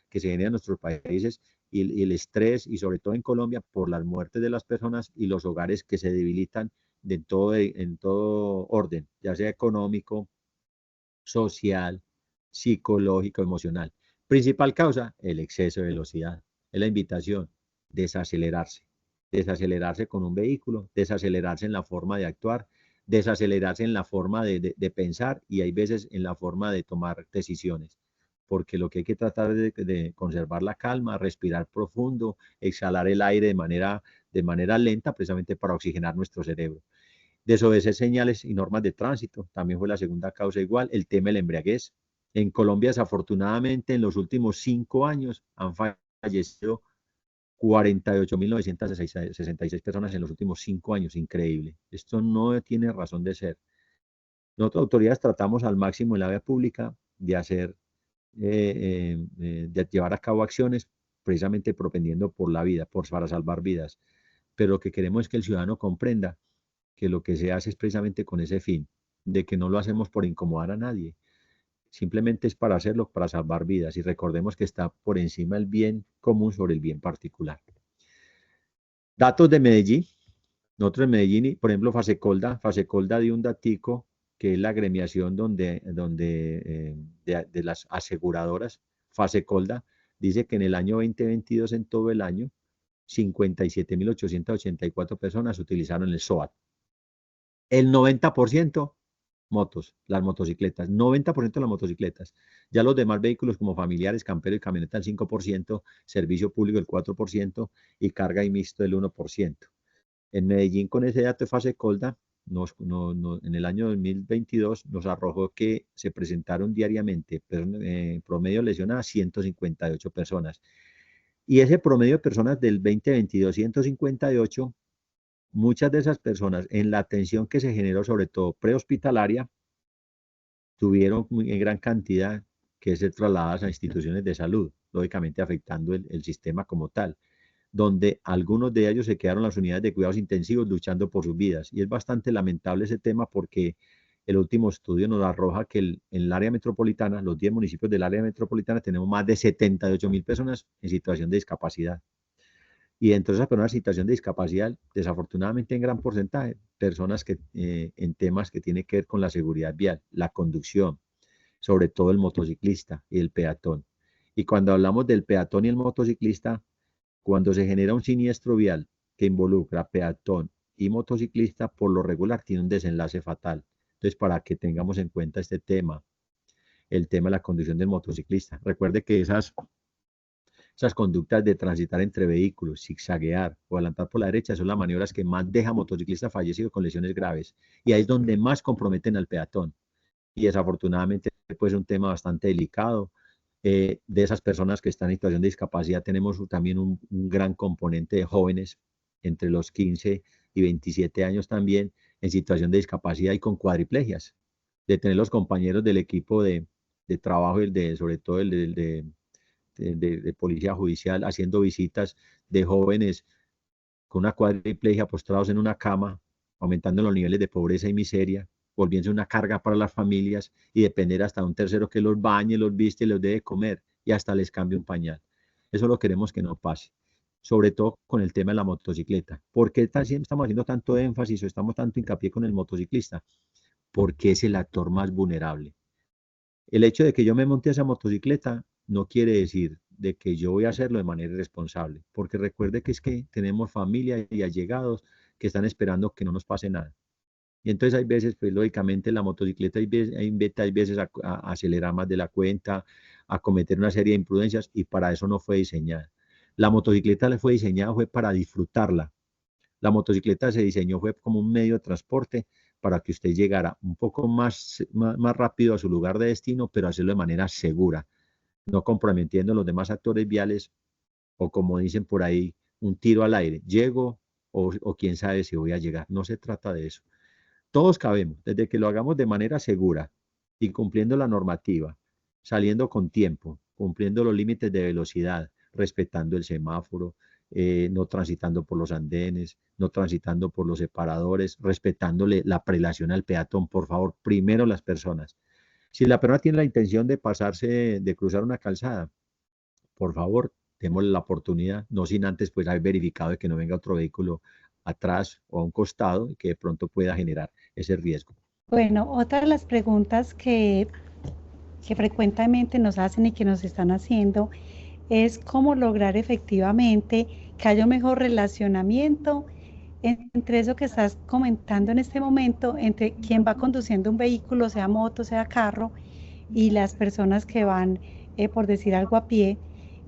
que se genera en nuestros países, y el estrés, y sobre todo en Colombia, por las muertes de las personas y los hogares que se debilitan en todo orden, ya sea económico, social, psicológico, emocional. Principal causa, el exceso de velocidad. Es la invitación, desacelerarse. Desacelerarse con un vehículo, desacelerarse en la forma de actuar, desacelerarse en la forma de pensar, y hay veces en la forma de tomar decisiones. Porque lo que hay que tratar de conservar la calma, respirar profundo, exhalar el aire de manera lenta, precisamente para oxigenar nuestro cerebro. Desobedecer señales y normas de tránsito, también fue la segunda causa igual. El tema de la embriaguez. En Colombia, desafortunadamente, en los últimos 5 años han fallecido 48.966 personas en los últimos 5 años. Increíble. Esto no tiene razón de ser. Nosotros, autoridades, tratamos al máximo en la vía pública de llevar a cabo acciones precisamente propendiendo por la vida, para salvar vidas. Pero lo que queremos es que el ciudadano comprenda que lo que se hace es precisamente con ese fin, de que no lo hacemos por incomodar a nadie, simplemente es para hacerlo, para salvar vidas, y recordemos que está por encima el bien común sobre el bien particular. Datos de Medellín. Nosotros en Medellín, por ejemplo, Fasecolda dio un datico, que es la agremiación de las aseguradoras. Fasecolda dice que en el año 2022, en todo el año, 57.884 personas utilizaron el SOAT. El 90% motos, las motocicletas, 90% de las motocicletas. Ya los demás vehículos como familiares, campero y camioneta el 5%, servicio público el 4% y carga y mixto el 1%. En Medellín, con ese dato de fase colda, en el año 2022 nos arrojó que se presentaron diariamente promedio lesionadas 158 personas. Y ese promedio de personas del 2022, 158, muchas de esas personas, en la atención que se generó, sobre todo prehospitalaria, tuvieron en gran cantidad que ser trasladadas a instituciones de salud, lógicamente afectando el sistema como tal, donde algunos de ellos se quedaron en las unidades de cuidados intensivos luchando por sus vidas. Y es bastante lamentable ese tema, porque el último estudio nos arroja que en el área metropolitana, los 10 municipios del área metropolitana, tenemos más de 78.000 personas en situación de discapacidad. Y dentro de esas personas en situación de discapacidad, desafortunadamente en gran porcentaje, personas que en temas que tienen que ver con la seguridad vial, la conducción, sobre todo el motociclista y el peatón. Y cuando hablamos del peatón y el motociclista, cuando se genera un siniestro vial que involucra peatón y motociclista, por lo regular tiene un desenlace fatal. Entonces, para que tengamos en cuenta este tema, el tema de la conducción del motociclista. Recuerde que esas conductas de transitar entre vehículos, zigzaguear o adelantar por la derecha son las maniobras que más dejan motociclistas fallecidos con lesiones graves. Y ahí es donde más comprometen al peatón. Y desafortunadamente, pues, es un tema bastante delicado. De esas personas que están en situación de discapacidad, tenemos también un gran componente de jóvenes entre los 15 y 27 años también en situación de discapacidad y con cuadriplegias. De tener los compañeros del equipo de trabajo, sobre todo de policía judicial, haciendo visitas de jóvenes con una cuadriplegia postrados en una cama, aumentando los niveles de pobreza y miseria, volviéndose una carga para las familias, y depender hasta un tercero que los bañe, los viste, los debe comer y hasta les cambie un pañal. Eso lo queremos que no pase, sobre todo con el tema de la motocicleta. ¿Por qué estamos haciendo tanto énfasis o estamos tanto hincapié con el motociclista? Porque es el actor más vulnerable. El hecho de que yo me monte a esa motocicleta no quiere decir de que yo voy a hacerlo de manera irresponsable, porque recuerde que es que tenemos familia y allegados que están esperando que no nos pase nada. Y entonces hay veces, pues lógicamente la motocicleta hay veces a acelerar más de la cuenta, a cometer una serie de imprudencias y para eso no fue diseñada. La motocicleta le fue diseñada fue para disfrutarla. La motocicleta se diseñó fue como un medio de transporte para que usted llegara un poco más rápido a su lugar de destino, pero hacerlo de manera segura, no comprometiendo a los demás actores viales o como dicen por ahí, un tiro al aire. Llego o quién sabe si voy a llegar. No se trata de eso. Todos cabemos, desde que lo hagamos de manera segura y cumpliendo la normativa, saliendo con tiempo, cumpliendo los límites de velocidad, respetando el semáforo, no transitando por los andenes, no transitando por los separadores, respetándole la prelación al peatón, por favor, primero las personas. Si la persona tiene la intención de pasarse, de cruzar una calzada, por favor, démosle la oportunidad, no sin antes pues haber verificado de que no venga otro vehículo atrás o a un costado y que de pronto pueda generar ese riesgo. Bueno, otra de las preguntas que frecuentemente nos hacen y que nos están haciendo es cómo lograr efectivamente que haya un mejor relacionamiento entre eso que estás comentando en este momento, entre quien va conduciendo un vehículo, sea moto, sea carro, y las personas que van, por decir algo, a pie,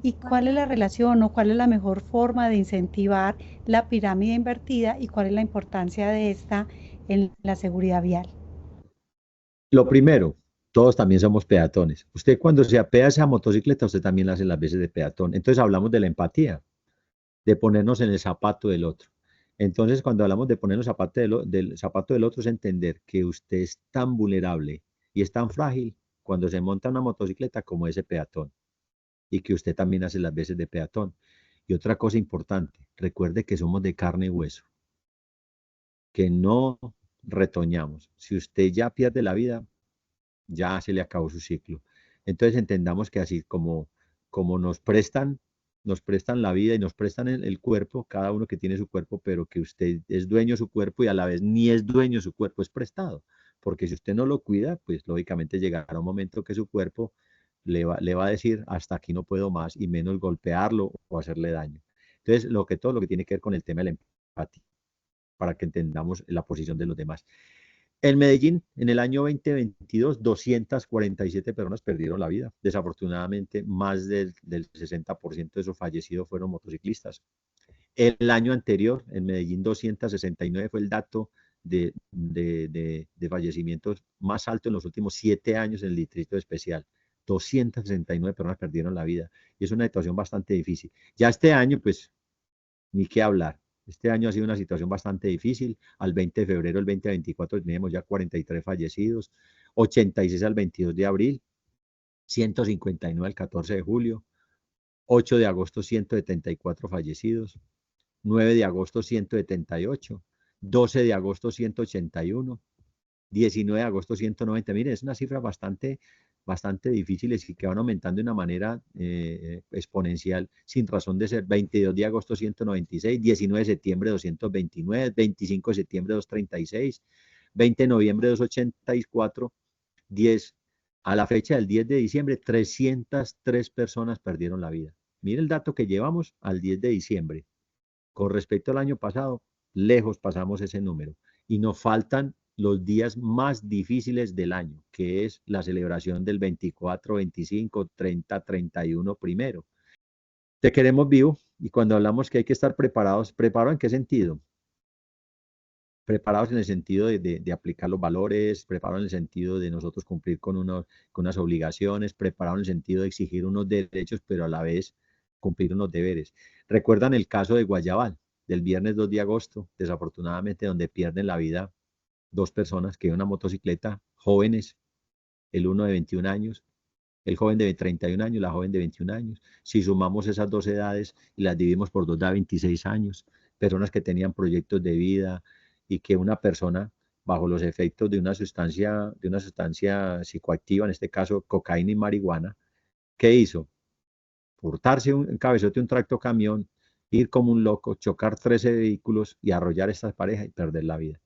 y cuál es la relación o cuál es la mejor forma de incentivar la pirámide invertida y cuál es la importancia de esta en la seguridad vial. Lo primero, todos también somos peatones. Usted cuando se apea esa motocicleta, usted también hace las veces de peatón. Entonces hablamos de la empatía, de ponernos en el zapato del otro. Entonces cuando hablamos de ponernos del zapato del otro es entender que usted es tan vulnerable y es tan frágil cuando se monta una motocicleta como ese peatón y que usted también hace las veces de peatón. Y otra cosa importante, recuerde que somos de carne y hueso, que no retoñamos. Si usted ya pierde la vida, ya se le acabó su ciclo. Entonces entendamos que así como nos prestan la vida y nos prestan el cuerpo, cada uno que tiene su cuerpo, pero que usted es dueño de su cuerpo y a la vez ni es dueño de su cuerpo, es prestado. Porque si usted no lo cuida, pues lógicamente llegará un momento que su cuerpo le va a decir, hasta aquí no puedo más, y menos golpearlo o hacerle daño. Entonces, todo lo que tiene que ver con el tema de la empatía, para que entendamos la posición de los demás. En Medellín, en el año 2022, 247 personas perdieron la vida. Desafortunadamente, más del 60% de esos fallecidos fueron motociclistas. El año anterior, en Medellín, 269 fue el dato de fallecimientos más alto en los últimos 7 años en el Distrito Especial. 269 personas perdieron la vida. Y es una situación bastante difícil. Ya este año, pues, ni qué hablar. Este año ha sido una situación bastante difícil. Al 20 de febrero del 2024 teníamos ya 43 fallecidos, 86 al 22 de abril, 159 al 14 de julio, 8 de agosto 174 fallecidos, 9 de agosto 178, 12 de agosto 181, 19 de agosto 190. Miren, es una cifra bastante difíciles y que van aumentando de una manera exponencial sin razón de ser. 22 de agosto 196, 19 de septiembre 229, 25 de septiembre 236, 20 de noviembre 284, 10 a la fecha del 10 de diciembre 303 personas perdieron la vida. Mire el dato que llevamos al 10 de diciembre. Con respecto al año pasado, lejos pasamos ese número y nos faltan los días más difíciles del año, que es la celebración del 24, 25, 30, 31 primero. Te queremos vivo y cuando hablamos que hay que estar preparados, ¿preparados en qué sentido? Preparados en el sentido de aplicar los valores, preparados en el sentido de nosotros cumplir con unas obligaciones, preparados en el sentido de exigir unos derechos, pero a la vez cumplir unos deberes. ¿Recuerdan el caso de Guayabal, del viernes 2 de agosto, desafortunadamente, donde pierden la vida dos personas que iban en una motocicleta, jóvenes, el uno de 21 años, el joven de 31 años, la joven de 21 años? Si sumamos esas dos edades y las dividimos por dos, da 26 años, personas que tenían proyectos de vida y que una persona bajo los efectos de una sustancia psicoactiva, en este caso cocaína y marihuana, ¿qué hizo? Hurtarse un cabezote, un tractocamión, ir como un loco, chocar 13 vehículos y arrollar a estas parejas y perder la vida.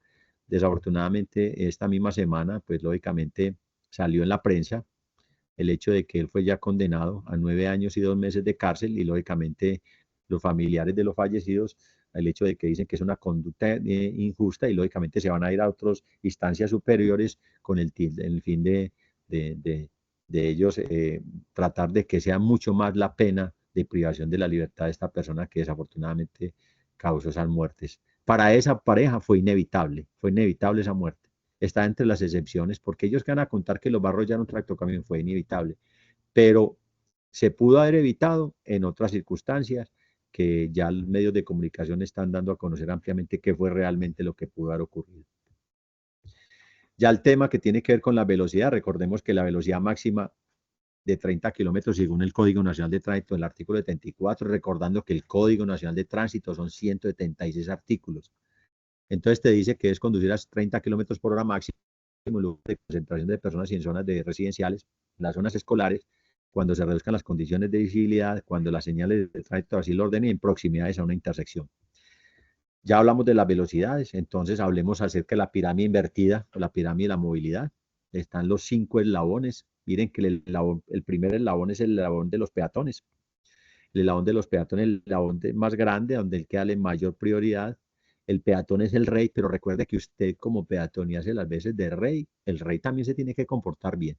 Desafortunadamente, esta misma semana, pues lógicamente salió en la prensa el hecho de que él fue ya condenado a 9 años y 2 meses de cárcel y lógicamente los familiares de los fallecidos el hecho de que dicen que es una conducta injusta y lógicamente se van a ir a otras instancias superiores con el fin de ellos tratar de que sea mucho más la pena de privación de la libertad de esta persona que desafortunadamente causó esas muertes. Para esa pareja fue inevitable esa muerte. Está entre las excepciones, porque ellos que van a contar que los va a arrollar un tractocamión fue inevitable, pero se pudo haber evitado en otras circunstancias que ya los medios de comunicación están dando a conocer ampliamente qué fue realmente lo que pudo haber ocurrido. Ya el tema que tiene que ver con la velocidad, recordemos que la velocidad máxima de 30 kilómetros según el Código Nacional de Tránsito, el artículo 74, recordando que el Código Nacional de Tránsito son 176 artículos. Entonces te dice que es conducir a 30 kilómetros por hora máximo en lugares de concentración de personas y en zonas de residenciales, las zonas escolares, cuando se reduzcan las condiciones de visibilidad, cuando las señales de tránsito así lo ordenen y en proximidades a una intersección. Ya hablamos de las velocidades, entonces hablemos acerca de la pirámide invertida o la pirámide de la movilidad. Están los 5 eslabones. Miren que el primer eslabón es el eslabón de los peatones. El eslabón de los peatones es el eslabón más grande, donde él queda la mayor prioridad. El peatón es el rey, pero recuerde que usted como peatón y hace las veces de rey, el rey también se tiene que comportar bien.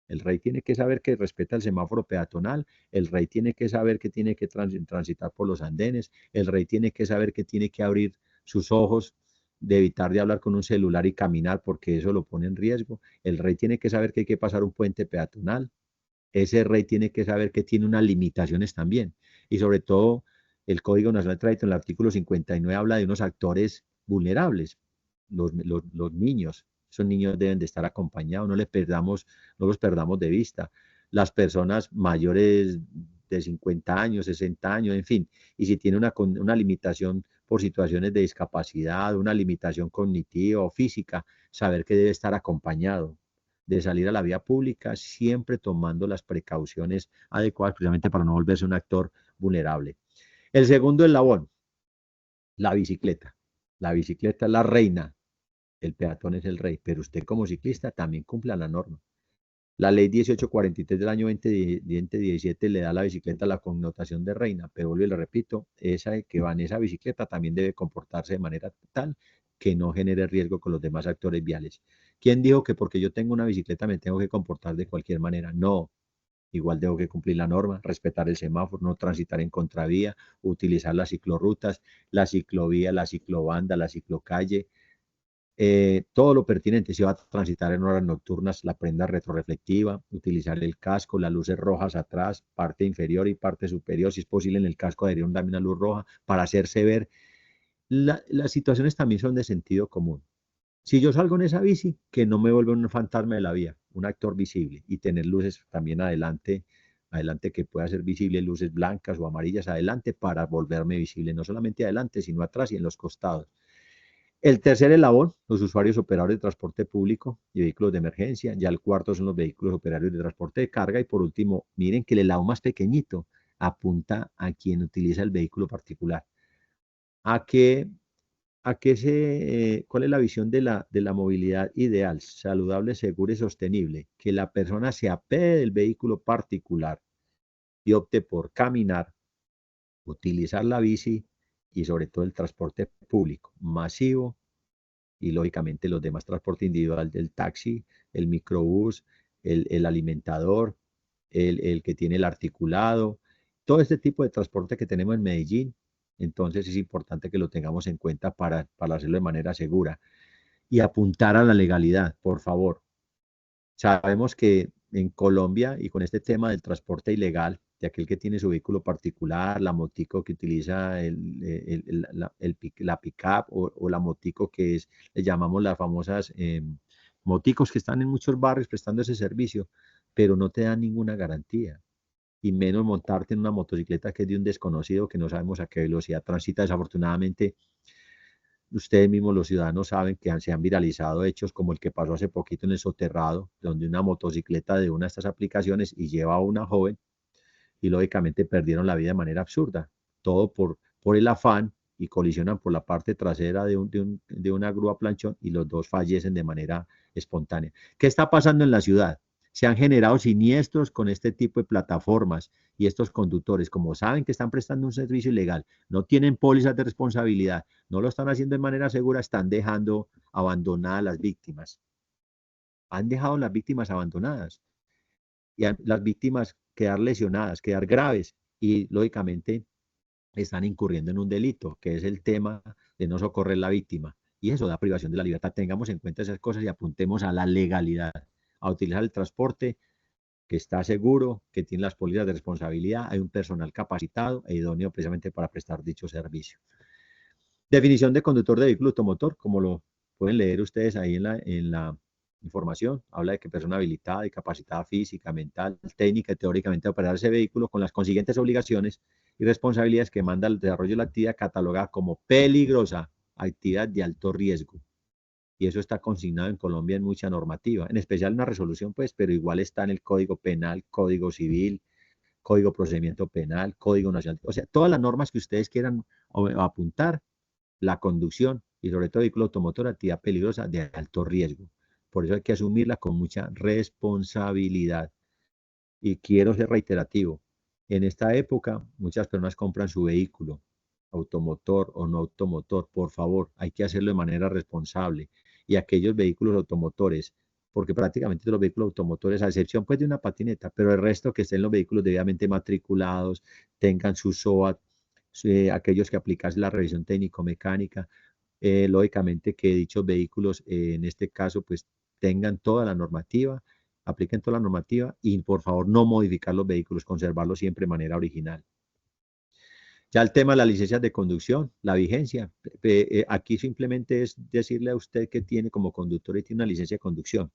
El rey tiene que saber que respeta el semáforo peatonal, el rey tiene que saber que tiene que transitar por los andenes, el rey tiene que saber que tiene que abrir sus ojos, de evitar de hablar con un celular y caminar porque eso lo pone en riesgo. El rey tiene que saber que hay que pasar un puente peatonal. Ese rey tiene que saber que tiene unas limitaciones también. Y sobre todo, el Código Nacional de Tránsito en el artículo 59 habla de unos actores vulnerables, los niños. Esos niños deben de estar acompañados, no los perdamos de vista. Las personas mayores de 50 años, 60 años, en fin, y si tiene una limitación por situaciones de discapacidad, una limitación cognitiva o física, saber que debe estar acompañado, de salir a la vía pública, siempre tomando las precauciones adecuadas, precisamente para no volverse un actor vulnerable. El segundo eslabón, la bicicleta. La bicicleta es la reina, el peatón es el rey, pero usted como ciclista también cumpla la norma. La ley 1843 del año 2017 le da a la bicicleta la connotación de reina, pero vuelvo y le repito, esa que va en esa bicicleta también debe comportarse de manera tal que no genere riesgo con los demás actores viales. ¿Quién dijo que porque yo tengo una bicicleta me tengo que comportar de cualquier manera? No, igual tengo que cumplir la norma, respetar el semáforo, no transitar en contravía, utilizar las ciclorrutas, la ciclovía, la ciclobanda, la ciclocalle, todo lo pertinente. Si va a transitar en horas nocturnas, la prenda retroreflectiva, utilizar el casco, las luces rojas atrás, parte inferior y parte superior, si es posible en el casco adherir también una luz roja para hacerse ver. Las situaciones también son de sentido común. Si yo salgo en esa bici, que no me vuelva un fantasma de la vía, un actor visible, y tener luces también adelante que pueda ser visible, luces blancas o amarillas adelante para volverme visible, no solamente adelante, sino atrás y en los costados. El tercer eslabón, los usuarios operadores de transporte público y vehículos de emergencia. Ya el cuarto son los vehículos operadores de transporte de carga. Y por último, miren que el eslabón más pequeñito apunta a quien utiliza el vehículo particular. ¿Cuál es la visión de la movilidad ideal, saludable, segura y sostenible? Que la persona se apee del vehículo particular y opte por caminar, utilizar la bici y sobre todo el transporte público masivo y lógicamente los demás transporte individual del taxi, el microbús, el alimentador, el que tiene el articulado, todo este tipo de transporte que tenemos en Medellín. Entonces es importante que lo tengamos en cuenta para hacerlo de manera segura y apuntar a la legalidad, por favor. Sabemos que en Colombia y con este tema del transporte ilegal, de aquel que tiene su vehículo particular, la motico que utiliza la pick-up o la motico que le llamamos las famosas moticos que están en muchos barrios prestando ese servicio, pero no te dan ninguna garantía. Y menos montarte en una motocicleta que es de un desconocido que no sabemos a qué velocidad transita. Desafortunadamente, ustedes mismos, los ciudadanos, saben que se han viralizado hechos como el que pasó hace poquito en el Soterrado, donde una motocicleta de una de estas aplicaciones y lleva a una joven y lógicamente perdieron la vida de manera absurda. Todo por el afán y colisionan por la parte trasera de una grúa planchón y los dos fallecen de manera espontánea. ¿Qué está pasando en la ciudad? Se han generado siniestros con este tipo de plataformas Y estos conductores, como saben que están prestando un servicio ilegal, no tienen pólizas de responsabilidad, no lo están haciendo de manera segura, están dejando abandonadas a las víctimas. Han dejado a las víctimas abandonadas y a las víctimas quedar lesionadas, quedar graves y lógicamente están incurriendo en un delito, que es el tema de no socorrer a la víctima. Y eso da privación de la libertad. Tengamos en cuenta esas cosas y apuntemos a la legalidad, a utilizar el transporte que está seguro, que tiene las pólizas de responsabilidad, hay un personal capacitado e idóneo precisamente para prestar dicho servicio. Definición de conductor de vehículo automotor, como lo pueden leer ustedes ahí en la información, habla de que persona habilitada y capacitada física, mental, técnica y teóricamente a operar ese vehículo con las consiguientes obligaciones y responsabilidades que manda el desarrollo de la actividad catalogada como peligrosa, actividad de alto riesgo. Y eso está consignado en Colombia en mucha normativa, en especial en una resolución, pues, pero igual está en el Código Penal, Código Civil, Código Procedimiento Penal, Código Nacional, o sea, todas las normas que ustedes quieran apuntar, la conducción y sobre todo vehículo automotor, actividad peligrosa de alto riesgo. Por eso hay que asumirla con mucha responsabilidad. Y quiero ser reiterativo. En esta época, muchas personas compran su vehículo, automotor o no automotor. Por favor, hay que hacerlo de manera responsable. Y aquellos vehículos automotores, porque prácticamente los vehículos automotores, a excepción pues de una patineta, pero el resto que estén los vehículos debidamente matriculados, tengan su SOAT, aquellos que aplican la revisión técnico-mecánica, lógicamente que dichos vehículos, en este caso, pues tengan toda la normativa, apliquen toda la normativa y por favor no modificar los vehículos, conservarlos siempre de manera original. Ya el tema de las licencias de conducción, la vigencia, aquí simplemente es decirle a usted que tiene como conductor y tiene una licencia de conducción.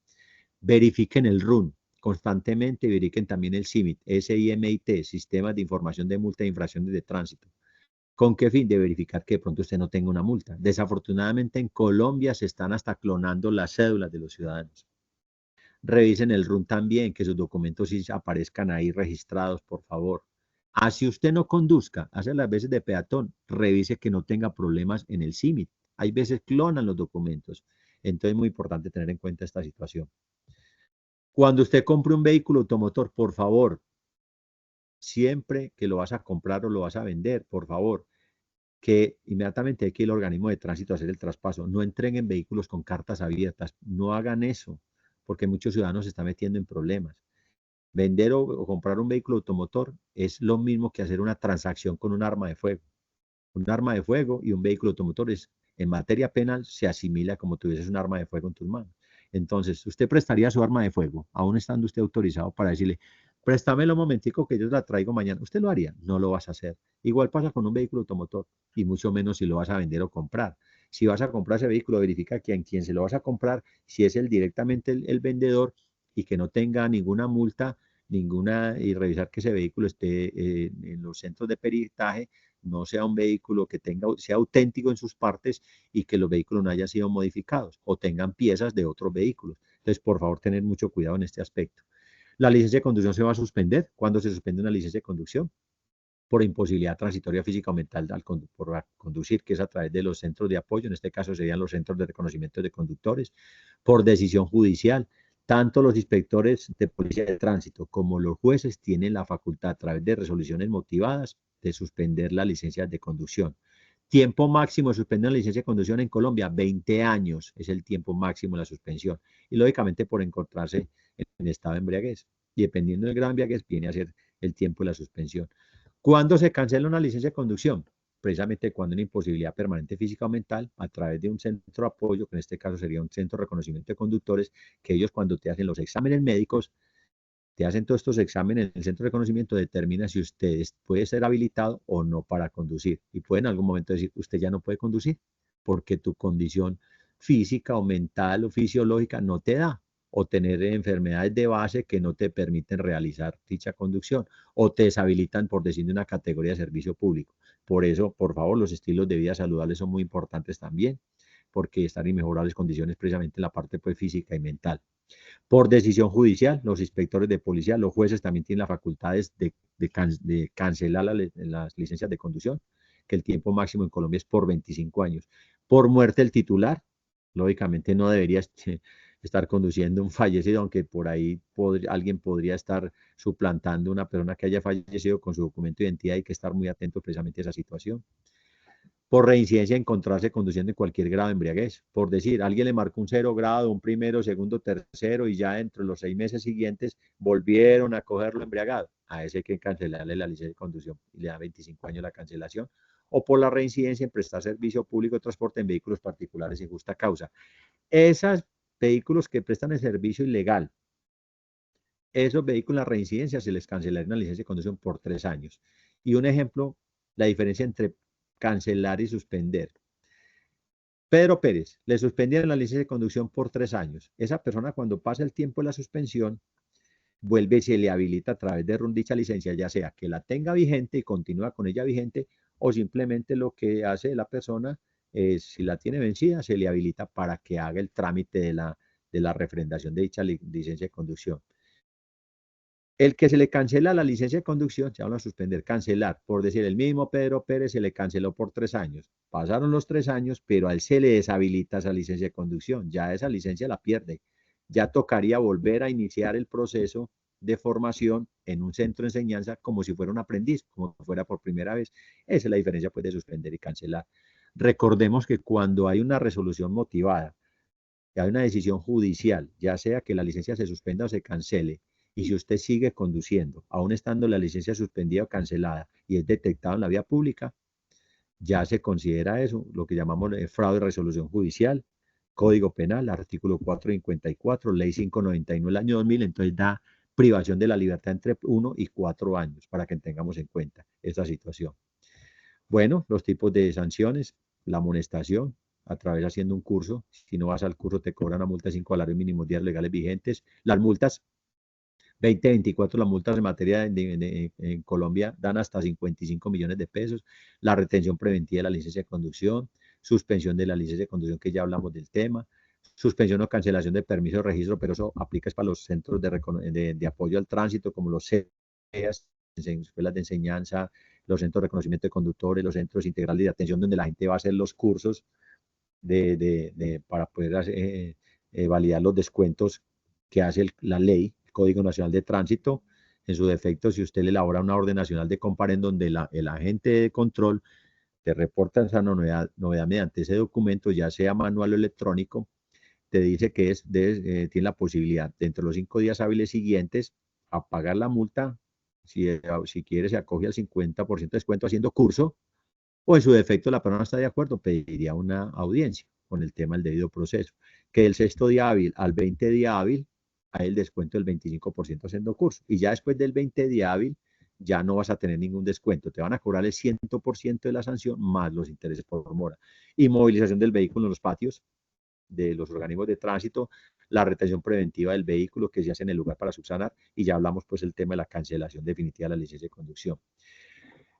Verifiquen el RUN constantemente, verifiquen también el SIMIT, SIMIT, Sistemas de Información de Multa e Infracciones de Tránsito. ¿Con qué fin? De verificar que de pronto usted no tenga una multa. Desafortunadamente en Colombia se están hasta clonando las cédulas de los ciudadanos. Revisen el RUN también, que sus documentos sí aparezcan ahí registrados, por favor. Así usted no conduzca, hace las veces de peatón, revise que no tenga problemas en el SIMIT. Hay veces clonan los documentos. Entonces es muy importante tener en cuenta esta situación. Cuando usted compre un vehículo automotor, por favor, siempre que lo vas a comprar o lo vas a vender, por favor, que inmediatamente hay que ir al organismo de tránsito a hacer el traspaso. No entreguen vehículos con cartas abiertas, no hagan eso, porque muchos ciudadanos se están metiendo en problemas. Vender o comprar un vehículo automotor es lo mismo que hacer una transacción con un arma de fuego. Un arma de fuego y un vehículo automotor en materia penal se asimila como tuvieses un arma de fuego en tus manos. Entonces, usted prestaría su arma de fuego, aún estando usted autorizado para decirle, préstamelo un momentico que yo la traigo mañana. ¿Usted lo haría? No lo vas a hacer. Igual pasa con un vehículo automotor y mucho menos si lo vas a vender o comprar. Si vas a comprar ese vehículo, verifica que a quien se lo vas a comprar, si es directamente el vendedor y que no tenga ninguna multa, y revisar que ese vehículo esté en los centros de peritaje, no sea un vehículo que sea auténtico en sus partes y que los vehículos no hayan sido modificados o tengan piezas de otros vehículos. Entonces, por favor, tener mucho cuidado en este aspecto. La licencia de conducción se va a suspender. ¿Cuándo se suspende una licencia de conducción? Por imposibilidad transitoria física o mental por conducir, que es a través de los centros de apoyo, en este caso serían los centros de reconocimiento de conductores, por decisión judicial. Tanto los inspectores de policía de tránsito como los jueces tienen la facultad a través de resoluciones motivadas de suspender la licencia de conducción. Tiempo máximo de suspender la licencia de conducción en Colombia, 20 años es el tiempo máximo de la suspensión. Y lógicamente por encontrarse en estado de embriaguez. Y dependiendo del grado de embriaguez viene a ser el tiempo de la suspensión. ¿Cuándo se cancela una licencia de conducción? Precisamente cuando hay una imposibilidad permanente física o mental a través de un centro de apoyo, que en este caso sería un centro de reconocimiento de conductores, que ellos cuando te hacen los exámenes médicos, te hacen todos estos exámenes en el centro de reconocimiento, determina si usted puede ser habilitado o no para conducir. Y puede en algún momento decir, usted ya no puede conducir porque tu condición física o mental o fisiológica no te da, o tener enfermedades de base que no te permiten realizar dicha conducción, o te deshabilitan por decir de una categoría de servicio público. Por eso, por favor, los estilos de vida saludables son muy importantes también, porque están en mejorables condiciones precisamente en la parte pues, física y mental. Por decisión judicial, los inspectores de policía, los jueces también tienen las facultades de cancelar las licencias de conducción, que el tiempo máximo en Colombia es por 25 años. Por muerte del titular, lógicamente no debería estar conduciendo un fallecido, aunque por ahí alguien podría estar suplantando una persona que haya fallecido con su documento de identidad. Hay que estar muy atento precisamente a esa situación. Por reincidencia, encontrarse conduciendo en cualquier grado de embriaguez. Por decir, alguien le marcó un 0 grado, un primero, segundo, tercero, y ya entre los 6 meses siguientes volvieron a cogerlo embriagado. A ese hay que cancelarle la licencia de conducción y le da 25 años la cancelación. O por la reincidencia en prestar servicio público de transporte en vehículos particulares sin justa causa. Esos vehículos que prestan el servicio ilegal, esos vehículos, la reincidencia, se les cancelaría una licencia de conducción por 3 años. Y un ejemplo, la diferencia entre cancelar y suspender. Pedro Pérez, le suspendieron la licencia de conducción por 3 años. Esa persona, cuando pasa el tiempo de la suspensión, vuelve y se le habilita a través de dicha licencia, ya sea que la tenga vigente y continúa con ella vigente, o simplemente lo que hace la persona, si la tiene vencida, se le habilita para que haga el trámite de la refrendación de dicha licencia de conducción. El que se le cancela la licencia de conducción, se van a suspender, cancelar, por decir, el mismo Pedro Pérez se le canceló por 3 años. Pasaron los 3 años, pero a él se le deshabilita esa licencia de conducción, ya esa licencia la pierde. Ya tocaría volver a iniciar el proceso de formación en un centro de enseñanza como si fuera un aprendiz, como si fuera por primera vez. Esa es la diferencia, pues, de suspender y cancelar. Recordemos que cuando hay una resolución motivada, que hay una decisión judicial, ya sea que la licencia se suspenda o se cancele, y si usted sigue conduciendo, aún estando la licencia suspendida o cancelada, y es detectado en la vía pública, ya se considera eso, lo que llamamos fraude de resolución judicial, Código Penal, artículo 454, Ley 591 del año 2000, entonces da privación de la libertad entre 1 y 4 años, para que tengamos en cuenta esta situación. Bueno, los tipos de sanciones, la amonestación, a través haciendo un curso. Si no vas al curso, te cobran una multa de 5 salarios mínimos días legales vigentes. Las multas 2024, las multas en materia en Colombia dan hasta 55 millones de pesos. La retención preventiva de la licencia de conducción, suspensión de la licencia de conducción, que ya hablamos del tema, suspensión o cancelación de permiso de registro, pero eso aplica para los centros de apoyo al tránsito, como los CEAS, escuelas de enseñanza, los centros de reconocimiento de conductores, los centros integrales de atención, donde la gente va a hacer los cursos para poder validar los descuentos que hace la ley, el Código Nacional de Tránsito. En su defecto, si usted le elabora una orden nacional de comparendo donde el agente de control te reporta esa novedad mediante ese documento, ya sea manual o electrónico, te dice que tiene la posibilidad, dentro de los 5 días hábiles siguientes, a pagar la multa. Si quiere, se acoge al 50% de descuento haciendo curso, o en su defecto la persona no está de acuerdo, pediría una audiencia con el tema del debido proceso. Que del 6º día hábil al 20 día hábil hay el descuento del 25% haciendo curso. Y ya después del 20 día hábil ya no vas a tener ningún descuento. Te van a cobrar el 100% de la sanción más los intereses por mora. Inmovilización del vehículo en los patios de los organismos de tránsito, la retención preventiva del vehículo que se hace en el lugar para subsanar, y ya hablamos pues el tema de la cancelación definitiva de la licencia de conducción.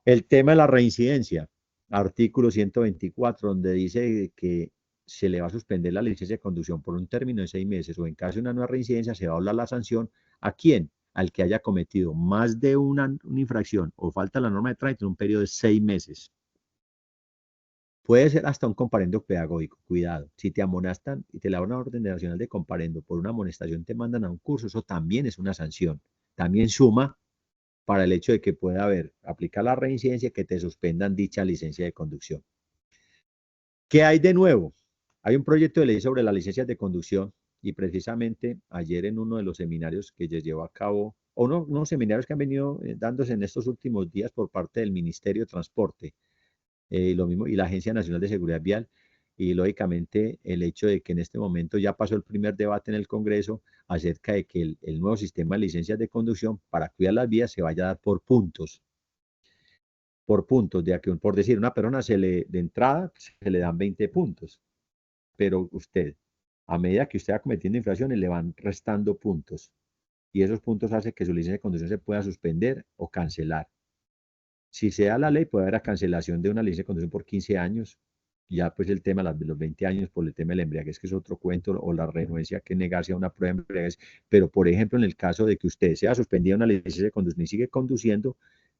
El tema de la reincidencia, artículo 124, donde dice que se le va a suspender la licencia de conducción por un término de 6 meses, o en caso de una nueva reincidencia se va a hablar la sanción. ¿A quién? Al que haya cometido más de una infracción o falta la norma de tránsito en un periodo de 6 meses. Puede ser hasta un comparendo pedagógico, cuidado. Si te amonestan y te la dan una orden nacional de comparendo por una amonestación, te mandan a un curso, eso también es una sanción. También suma para el hecho de que pueda haber, aplicar la reincidencia, que te suspendan dicha licencia de conducción. ¿Qué hay de nuevo? Hay un proyecto de ley sobre las licencias de conducción, y precisamente ayer en uno de los seminarios que se llevó a cabo, o unos seminarios que han venido dándose en estos últimos días por parte del Ministerio de Transporte, lo mismo, y la Agencia Nacional de Seguridad Vial, y lógicamente el hecho de que en este momento ya pasó el primer debate en el Congreso acerca de que el nuevo sistema de licencias de conducción para cuidar las vías se vaya a dar por puntos, de que, por decir, una persona de entrada se le dan 20 puntos, pero usted, a medida que usted va cometiendo infracciones, le van restando puntos, y esos puntos hacen que su licencia de conducción se pueda suspender o cancelar. Si se da la ley, puede haber la cancelación de una licencia de conducción por 15 años. Ya pues el tema de los 20 años por el tema del embriaguez, que es otro cuento, o la renuencia que negarse a una prueba de embriaguez. Pero, por ejemplo, en el caso de que usted sea suspendida una licencia de conducción y sigue conduciendo,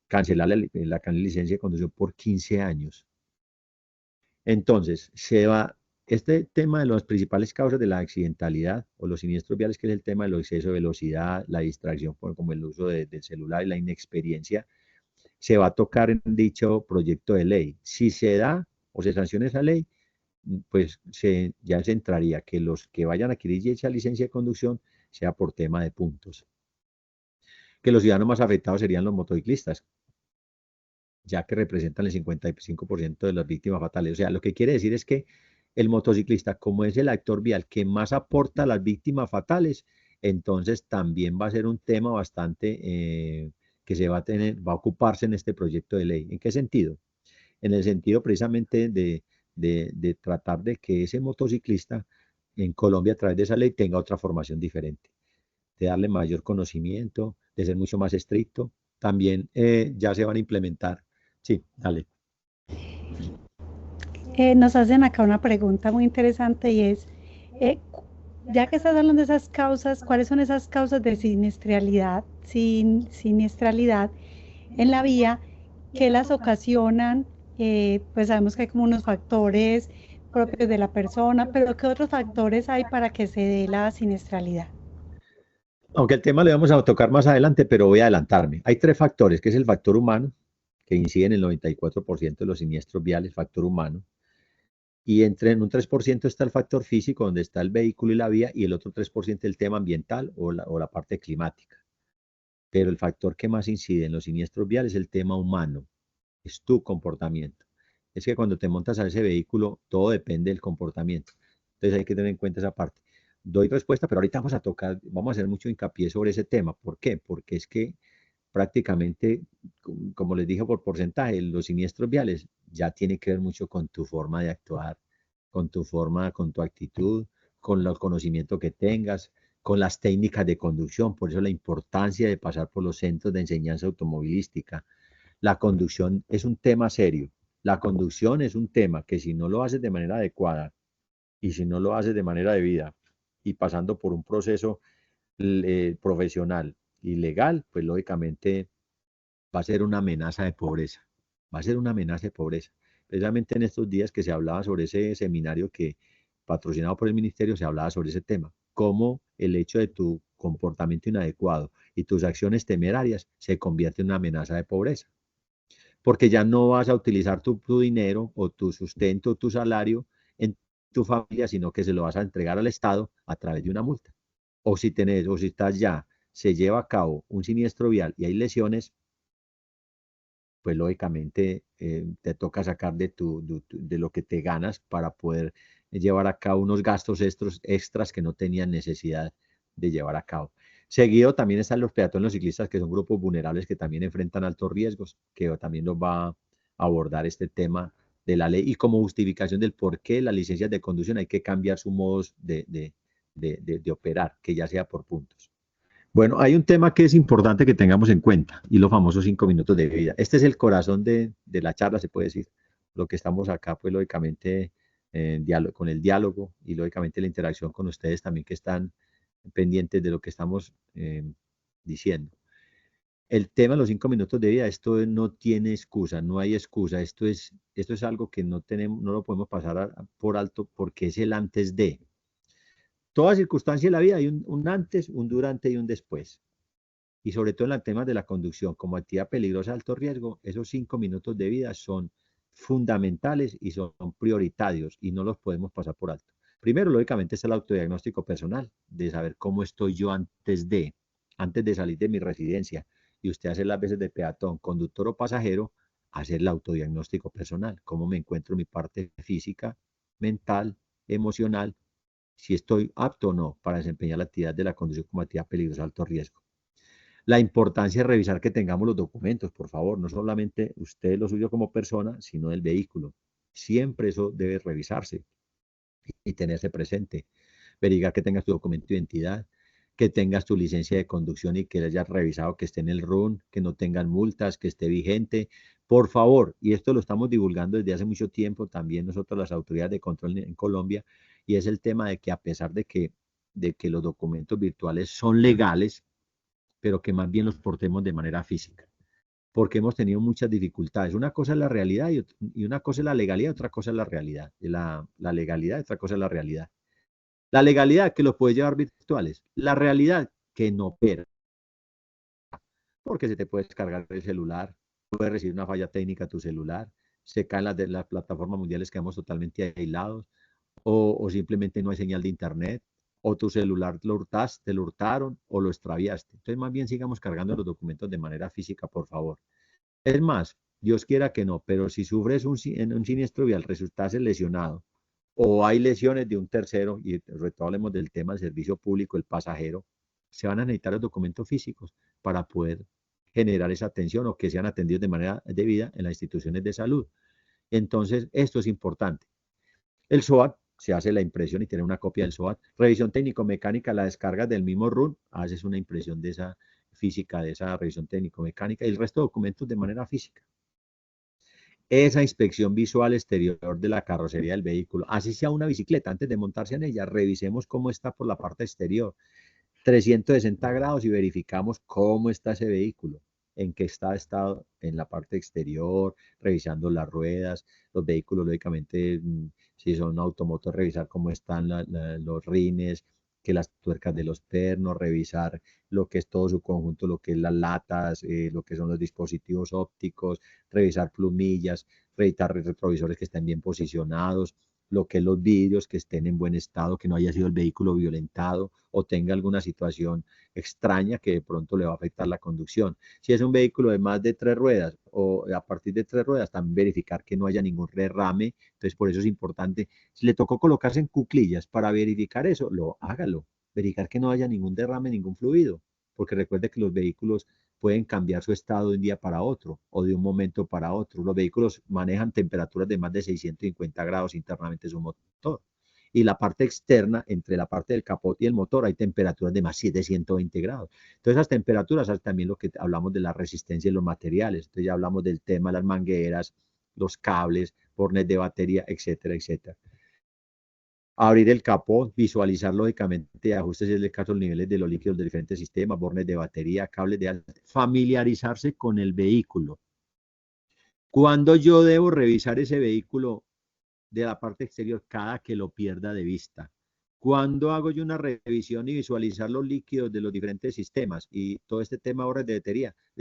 cancelar la licencia de conducción por 15 años. Entonces, este tema de las principales causas de la accidentalidad o los siniestros viales, que es el tema del exceso de velocidad, la distracción como el uso del celular y la inexperiencia, se va a tocar en dicho proyecto de ley. Si se da o se sanciona esa ley, pues ya se entraría que los que vayan a adquirir esa licencia de conducción sea por tema de puntos. Que los ciudadanos más afectados serían los motociclistas, ya que representan el 55% de las víctimas fatales. O sea, lo que quiere decir es que el motociclista, como es el actor vial que más aporta a las víctimas fatales, entonces también va a ser un tema bastante que se va a ocuparse en este proyecto de ley. ¿En qué sentido? En el sentido precisamente de tratar de que ese motociclista en Colombia a través de esa ley tenga otra formación diferente, de darle mayor conocimiento, de ser mucho más estricto. También ya se van a implementar. Sí, dale. Nos hacen acá una pregunta muy interesante y es, eh, ya que estás hablando de esas causas, ¿cuáles son esas causas de siniestralidad en la vía que las ocasionan? Pues sabemos que hay como unos factores propios de la persona, pero ¿qué otros factores hay para que se dé la siniestralidad? Aunque el tema lo vamos a tocar más adelante, pero voy a adelantarme. Hay tres factores, que es el factor humano, que incide en el 94% de los siniestros viales, factor humano. Y en un 3% está el factor físico, donde está el vehículo y la vía, y el otro 3% el tema ambiental o la parte climática. Pero el factor que más incide en los siniestros viales es el tema humano, es tu comportamiento. Es que cuando te montas a ese vehículo, todo depende del comportamiento. Entonces hay que tener en cuenta esa parte. Doy respuesta, pero ahorita vamos a hacer mucho hincapié sobre ese tema. ¿Por qué? Porque es que prácticamente, como les dije por porcentaje, los siniestros viales ya tiene que ver mucho con tu forma de actuar, con tu forma, con tu actitud, con el conocimiento que tengas, con las técnicas de conducción. Por eso la importancia de pasar por los centros de enseñanza automovilística. La conducción es un tema serio. La conducción es un tema que si no lo haces de manera adecuada y si no lo haces de manera debida y pasando por un proceso profesional y legal, pues lógicamente va a ser una amenaza de pobreza. Va a ser una amenaza de pobreza. Precisamente en estos días que se hablaba sobre ese seminario que patrocinado por el ministerio, se hablaba sobre ese tema. Cómo el hecho de tu comportamiento inadecuado y tus acciones temerarias se convierte en una amenaza de pobreza. Porque ya no vas a utilizar tu dinero o tu sustento, tu salario en tu familia, sino que se lo vas a entregar al Estado a través de una multa. O si estás ya, se lleva a cabo un siniestro vial y hay lesiones, pues lógicamente te toca sacar de lo que te ganas para poder llevar a cabo unos gastos extras que no tenían necesidad de llevar a cabo. Seguido también están los peatones, los ciclistas, que son grupos vulnerables que también enfrentan altos riesgos, que también los va a abordar este tema de la ley y como justificación del por qué las licencias de conducción hay que cambiar su modo de operar, que ya sea por puntos. Bueno, hay un tema que es importante que tengamos en cuenta y los famosos 5 minutos de vida. Este es el corazón de la charla, se puede decir. Lo que estamos acá, pues lógicamente, con el diálogo y lógicamente la interacción con ustedes también que están pendientes de lo que estamos diciendo. El tema de los 5 minutos de vida, esto no tiene excusa, no hay excusa. Esto es algo que no tenemos, no lo podemos pasar por alto porque es el antes de. Toda circunstancia de la vida hay un antes, un durante y un después. Y sobre todo en el tema de la conducción como actividad peligrosa de alto riesgo, esos 5 minutos de vida son fundamentales y son prioritarios y no los podemos pasar por alto. Primero, lógicamente, es el autodiagnóstico personal, de saber cómo estoy yo antes de salir de mi residencia. Y usted hace las veces de peatón, conductor o pasajero, hacer el autodiagnóstico personal, cómo me encuentro en mi parte física, mental, emocional, si estoy apto o no para desempeñar la actividad de la conducción como actividad peligrosa de alto riesgo. La importancia de revisar que tengamos los documentos, por favor, no solamente usted lo suyo como persona, sino del vehículo. Siempre eso debe revisarse y tenerse presente. Verificar que tengas tu documento de identidad, que tengas tu licencia de conducción y que hayas revisado que esté en el RUN, que no tengan multas, que esté vigente. Por favor, y esto lo estamos divulgando desde hace mucho tiempo, también nosotros las autoridades de control en Colombia, y es el tema de que a pesar de que los documentos virtuales son legales, pero que más bien los portemos de manera física. porque hemos tenido muchas dificultades. Una cosa es la realidad y una cosa es la legalidad, otra cosa es la realidad. La legalidad, otra cosa es la realidad. La legalidad que los puedes llevar virtuales. La realidad que no opera, porque se te puede descargar el celular, puedes recibir una falla técnica a tu celular, se caen las plataformas mundiales, quedamos totalmente aislados, o simplemente no hay señal de internet, o tu celular lo hurtaste, te lo hurtaron o lo extraviaste. Entonces, más bien sigamos cargando los documentos de manera física, por favor. Es más, Dios quiera que no, pero si sufres en un siniestro vial, resultas lesionado, o hay lesiones de un tercero, y sobre todo hablemos del tema del servicio público, el pasajero, se van a necesitar los documentos físicos para poder generar esa atención o que sean atendidos de manera debida en las instituciones de salud. Entonces, esto es importante. El SOAT, se hace la impresión y tiene una copia del SOAT. Revisión técnico-mecánica, la descargas del mismo RUN, haces una impresión de esa física, de esa revisión técnico-mecánica y el resto de documentos de manera física. Esa inspección visual exterior de la carrocería del vehículo, así sea una bicicleta, antes de montarse en ella, revisemos cómo está por la parte exterior, 360 grados y verificamos cómo está ese vehículo, en qué estado en la parte exterior, revisando las ruedas, los vehículos, lógicamente, si son automotos, revisar cómo están los rines, que las tuercas de los pernos, revisar lo que es todo su conjunto, lo que es las latas, lo que son los dispositivos ópticos, revisar plumillas, revisar retrovisores que estén bien posicionados, lo que es los vidrios que estén en buen estado, que no haya sido el vehículo violentado o tenga alguna situación extraña que de pronto le va a afectar la conducción. Si es un vehículo de más de 3 ruedas o a partir de 3 ruedas, también verificar que no haya ningún derrame. Entonces, por eso es importante. Si le tocó colocarse en cuclillas para verificar eso, hágalo. Verificar que no haya ningún derrame, ningún fluido. Porque recuerde que los vehículos pueden cambiar su estado de un día para otro o de un momento para otro. Los vehículos manejan temperaturas de más de 650 grados internamente en su motor. Y la parte externa, entre la parte del capot y el motor, hay temperaturas de más de 120 grados. Entonces, esas temperaturas, también lo que hablamos de la resistencia de los materiales. Entonces, ya hablamos del tema de las mangueras, los cables, bornes de batería, etcétera, etcétera. Abrir el capó, visualizar lógicamente ajustes, si es el caso, los niveles de los líquidos de diferentes sistemas, bornes de batería, cables de alta, familiarizarse con el vehículo. ¿Cuándo yo debo revisar ese vehículo de la parte exterior? Cada que lo pierda de vista. ¿Cuándo hago yo una revisión y visualizar los líquidos de los diferentes sistemas y todo este tema ahora de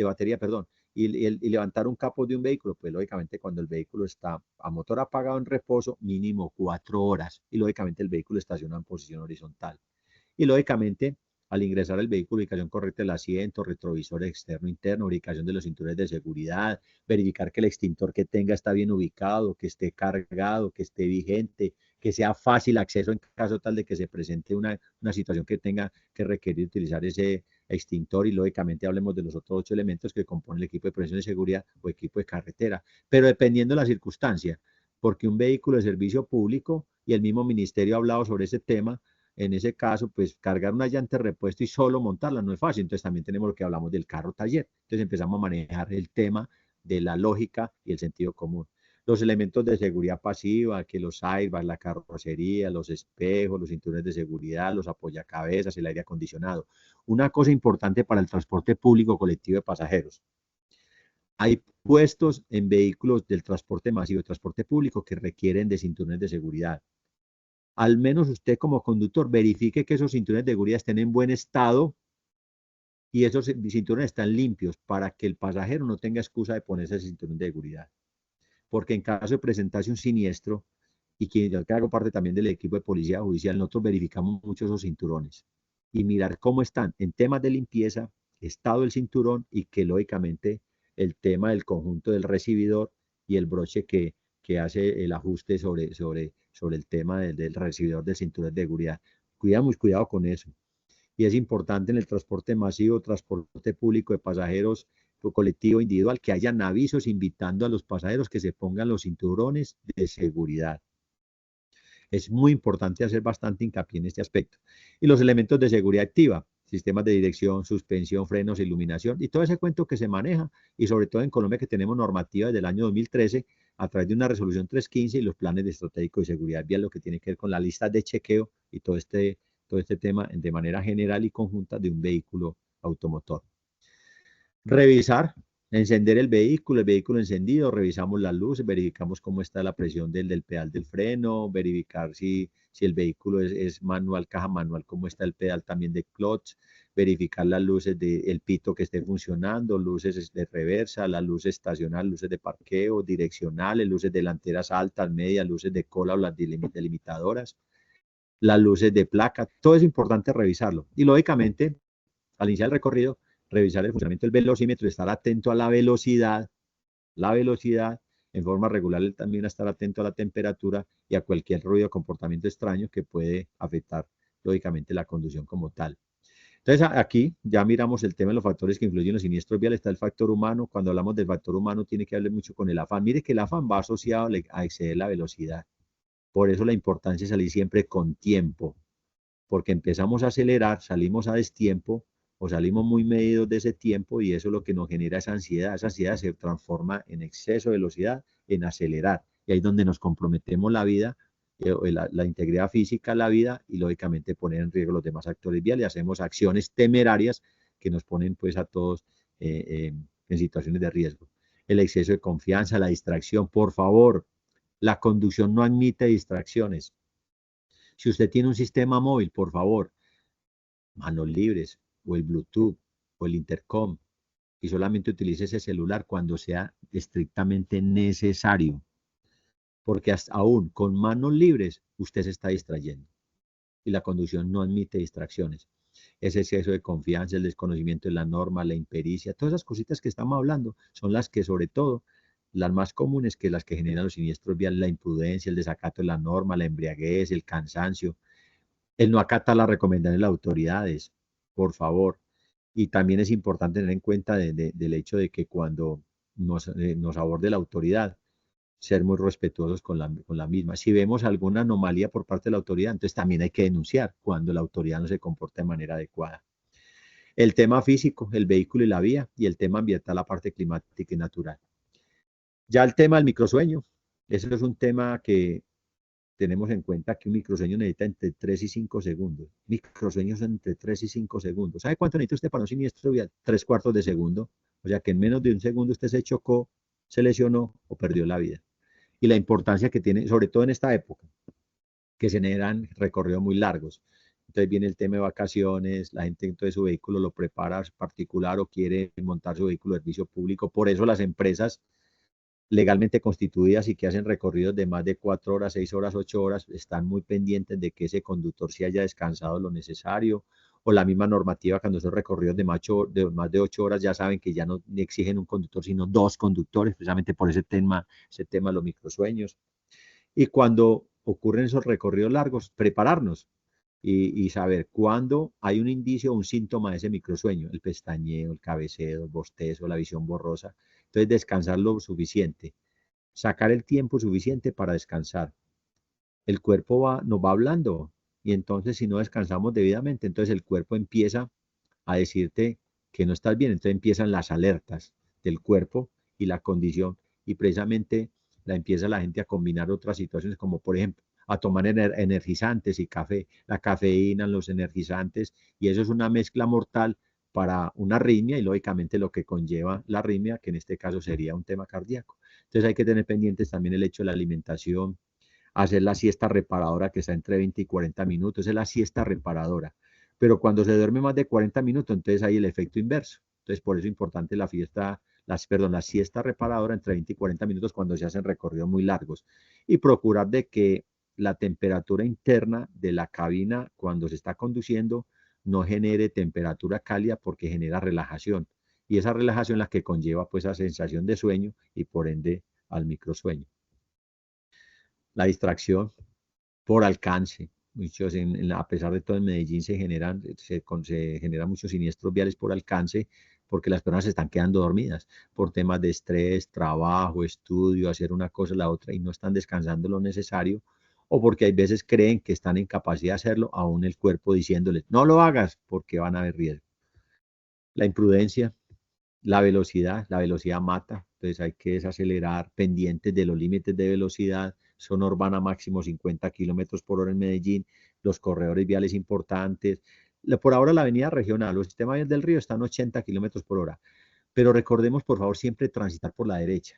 batería, perdón, y levantar un capó de un vehículo? Pues lógicamente cuando el vehículo está a motor apagado en reposo, mínimo 4 horas, y lógicamente el vehículo estaciona en posición horizontal. Y lógicamente, al ingresar el vehículo, ubicación correcta del asiento, retrovisor externo, interno, ubicación de los cinturones de seguridad, verificar que el extintor que tenga está bien ubicado, que esté cargado, que esté vigente, que sea fácil acceso en caso tal de que se presente una situación que tenga que requerir utilizar ese extintor. Y lógicamente hablemos de los otros 8 elementos que componen el equipo de prevención de seguridad o equipo de carretera, pero dependiendo de la circunstancia, porque un vehículo de servicio público, y el mismo ministerio ha hablado sobre ese tema, en ese caso, pues cargar una llanta de repuesto y solo montarla no es fácil. Entonces también tenemos lo que hablamos del carro taller. Entonces empezamos a manejar el tema de la lógica y el sentido común. Los elementos de seguridad pasiva, que los airbags, la carrocería, los espejos, los cinturones de seguridad, los apoyacabezas, el aire acondicionado. Una cosa importante para el transporte público colectivo de pasajeros. Hay puestos en vehículos del transporte masivo, transporte público, que requieren de cinturones de seguridad. Al menos usted como conductor verifique que esos cinturones de seguridad estén en buen estado y esos cinturones están limpios para que el pasajero no tenga excusa de ponerse el cinturón de seguridad. Porque en caso de presentarse un siniestro, y que yo que hago parte también del equipo de policía judicial, nosotros verificamos mucho esos cinturones y mirar cómo están en temas de limpieza, estado del cinturón y que lógicamente el tema del conjunto del recibidor y el broche que hace el ajuste sobre el tema del recibidor del cinturón de seguridad. Cuidado con eso. Y es importante en el transporte masivo, transporte público de pasajeros, colectivo, individual, que hayan avisos invitando a los pasajeros que se pongan los cinturones de seguridad. Es muy importante hacer bastante hincapié en este aspecto. Y los elementos de seguridad activa, sistemas de dirección, suspensión, frenos, iluminación y todo ese cuento que se maneja, y sobre todo en Colombia, que tenemos normativa desde el año 2013 a través de una resolución 315 y los planes de estratégico de seguridad vial, lo que tiene que ver con la lista de chequeo y todo este tema de manera general y conjunta de un vehículo automotor. Revisar Encender el vehículo encendido, revisamos las luces, verificamos cómo está la presión del pedal del freno, verificar si el vehículo es manual, caja manual, cómo está el pedal también de clutch, verificar las luces del pito que esté funcionando, luces de reversa, las luces estacionales, luces de parqueo, direccionales, luces delanteras altas, medias, luces de cola o las delimitadoras, las luces de placa, todo es importante revisarlo. Y lógicamente, al iniciar el recorrido, revisar el funcionamiento del velocímetro, estar atento a la velocidad, en forma regular también estar atento a la temperatura y a cualquier ruido o comportamiento extraño que puede afectar lógicamente la conducción como tal. Entonces aquí ya miramos el tema de los factores que influyen en los siniestros viales, está el factor humano. Cuando hablamos del factor humano tiene que ver mucho con el afán. Mire que el afán va asociado a exceder la velocidad. Por eso la importancia es salir siempre con tiempo, porque empezamos a acelerar, salimos a destiempo o salimos muy medidos de ese tiempo y eso es lo que nos genera esa ansiedad. Esa ansiedad se transforma en exceso de velocidad, en acelerar. Y ahí es donde nos comprometemos la vida, la integridad física, la vida y lógicamente poner en riesgo los demás actores viales y hacemos acciones temerarias que nos ponen pues a todos en situaciones de riesgo. El exceso de confianza, la distracción, por favor, la conducción no admite distracciones. Si usted tiene un sistema móvil, por favor, manos libres o el Bluetooth o el intercom y solamente utilice ese celular cuando sea estrictamente necesario, porque hasta aún con manos libres usted se está distrayendo y la conducción no admite distracciones. Ese exceso de confianza, el desconocimiento de la norma, la impericia, todas esas cositas que estamos hablando son las que sobre todo, las más comunes que las que generan los siniestros viales, la imprudencia, el desacato de la norma, la embriaguez, el cansancio, el no acatar las recomendaciones de las autoridades, por favor. Y también es importante tener en cuenta del hecho de que cuando nos aborde la autoridad, ser muy respetuosos con la misma. Si vemos alguna anomalía por parte de la autoridad, entonces también hay que denunciar cuando la autoridad no se comporta de manera adecuada. El tema físico, el vehículo y la vía, y el tema ambiental, la parte climática y natural. Ya el tema del microsueño, eso es un tema que tenemos en cuenta que un microsueño necesita entre 3 y 5 segundos. Microsueños son entre 3 y 5 segundos. ¿Sabe cuánto necesita usted para un siniestro vial? 3/4 de segundo. O sea que en menos de un segundo usted se chocó, se lesionó o perdió la vida. Y la importancia que tiene, sobre todo en esta época, que se generan recorridos muy largos. Entonces viene el tema de vacaciones, la gente entonces su vehículo lo prepara particular o quiere montar su vehículo de servicio público. Por eso las empresas legalmente constituidas y que hacen recorridos de más de 4 horas, 6 horas, 8 horas, están muy pendientes de que ese conductor se haya descansado lo necesario, o la misma normativa cuando son recorridos de más de 8 horas ya saben que ya no exigen un conductor, sino 2 conductores, precisamente por ese tema de los microsueños. Y cuando ocurren esos recorridos largos, prepararnos y saber cuándo hay un indicio o un síntoma de ese microsueño, el pestañeo, el cabeceo, el bostezo, la visión borrosa. Entonces, descansar lo suficiente, sacar el tiempo suficiente para descansar. El cuerpo nos va hablando y entonces si no descansamos debidamente, entonces el cuerpo empieza a decirte que no estás bien, entonces empiezan las alertas del cuerpo y la condición y precisamente empieza la gente a combinar otras situaciones como por ejemplo a tomar energizantes y café, la cafeína, los energizantes y eso es una mezcla mortal para una arritmia y lógicamente lo que conlleva la arritmia, que en este caso sería un tema cardíaco. Entonces hay que tener pendientes también el hecho de la alimentación, hacer la siesta reparadora que está entre 20 y 40 minutos, es la siesta reparadora. Pero cuando se duerme más de 40 minutos, entonces hay el efecto inverso. Entonces, por eso es importante la siesta reparadora entre 20 y 40 minutos cuando se hacen recorridos muy largos. Y procurar de que la temperatura interna de la cabina cuando se está conduciendo no genere temperatura cálida porque genera relajación. Y esa relajación es la que conlleva pues esa sensación de sueño y por ende al microsueño. La distracción por alcance. Muchos a pesar de todo en Medellín se generan muchos siniestros viales por alcance porque las personas se están quedando dormidas por temas de estrés, trabajo, estudio, hacer una cosa, la otra y no están descansando lo necesario o porque hay veces creen que están en capacidad de hacerlo, aún el cuerpo diciéndoles no lo hagas porque van a haber riesgo. La imprudencia, la velocidad mata, entonces hay que desacelerar, pendientes de los límites de velocidad, zona urbana máximo 50 kilómetros por hora en Medellín, los corredores viales importantes. Por ahora la avenida regional, los sistemas viales del río están 80 kilómetros por hora, Pero recordemos, por favor, siempre transitar por la derecha.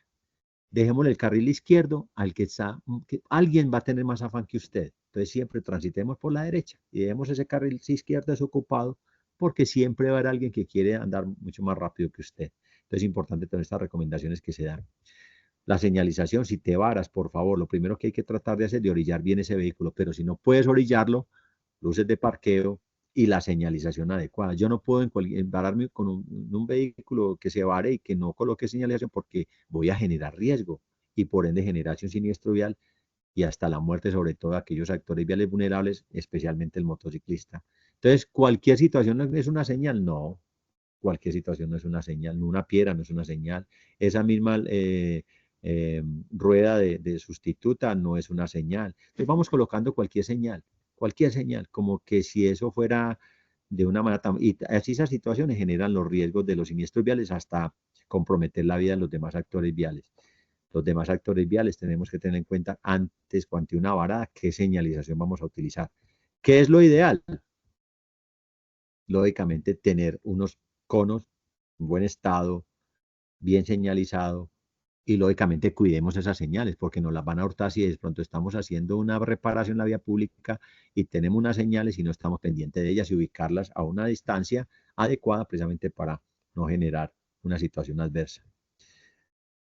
Dejémosle el carril izquierdo al que está, que alguien va a tener más afán que usted. Entonces siempre transitemos por la derecha y dejemos ese carril izquierdo desocupado porque siempre va a haber alguien que quiere andar mucho más rápido que usted. Entonces es importante tener estas recomendaciones que se dan. La señalización, si te varas, por favor, lo primero que hay que tratar de hacer es de orillar bien ese vehículo, pero si no puedes orillarlo, luces de parqueo y la señalización adecuada. Yo no puedo vararme con un vehículo que se vare y que no coloque señalización porque voy a generar riesgo y por ende generación siniestro vial y hasta la muerte, sobre todo aquellos actores viales vulnerables, especialmente el motociclista. Entonces, ¿cualquier situación es una señal? No, cualquier situación no es una señal, no una piedra no es una señal, esa misma rueda de sustituta no es una señal. Entonces vamos colocando cualquier señal, como que si eso fuera de una manera tan... Y así esas situaciones generan los riesgos de los siniestros viales hasta comprometer la vida de los demás actores viales. Los demás actores viales tenemos que tener en cuenta antes, ante una varada, qué señalización vamos a utilizar. ¿Qué es lo ideal? Lógicamente, tener unos conos en buen estado, bien señalizado, y lógicamente cuidemos esas señales porque nos las van a hurtar si de pronto estamos haciendo una reparación en la vía pública y tenemos unas señales y no estamos pendientes de ellas y ubicarlas a una distancia adecuada precisamente para no generar una situación adversa.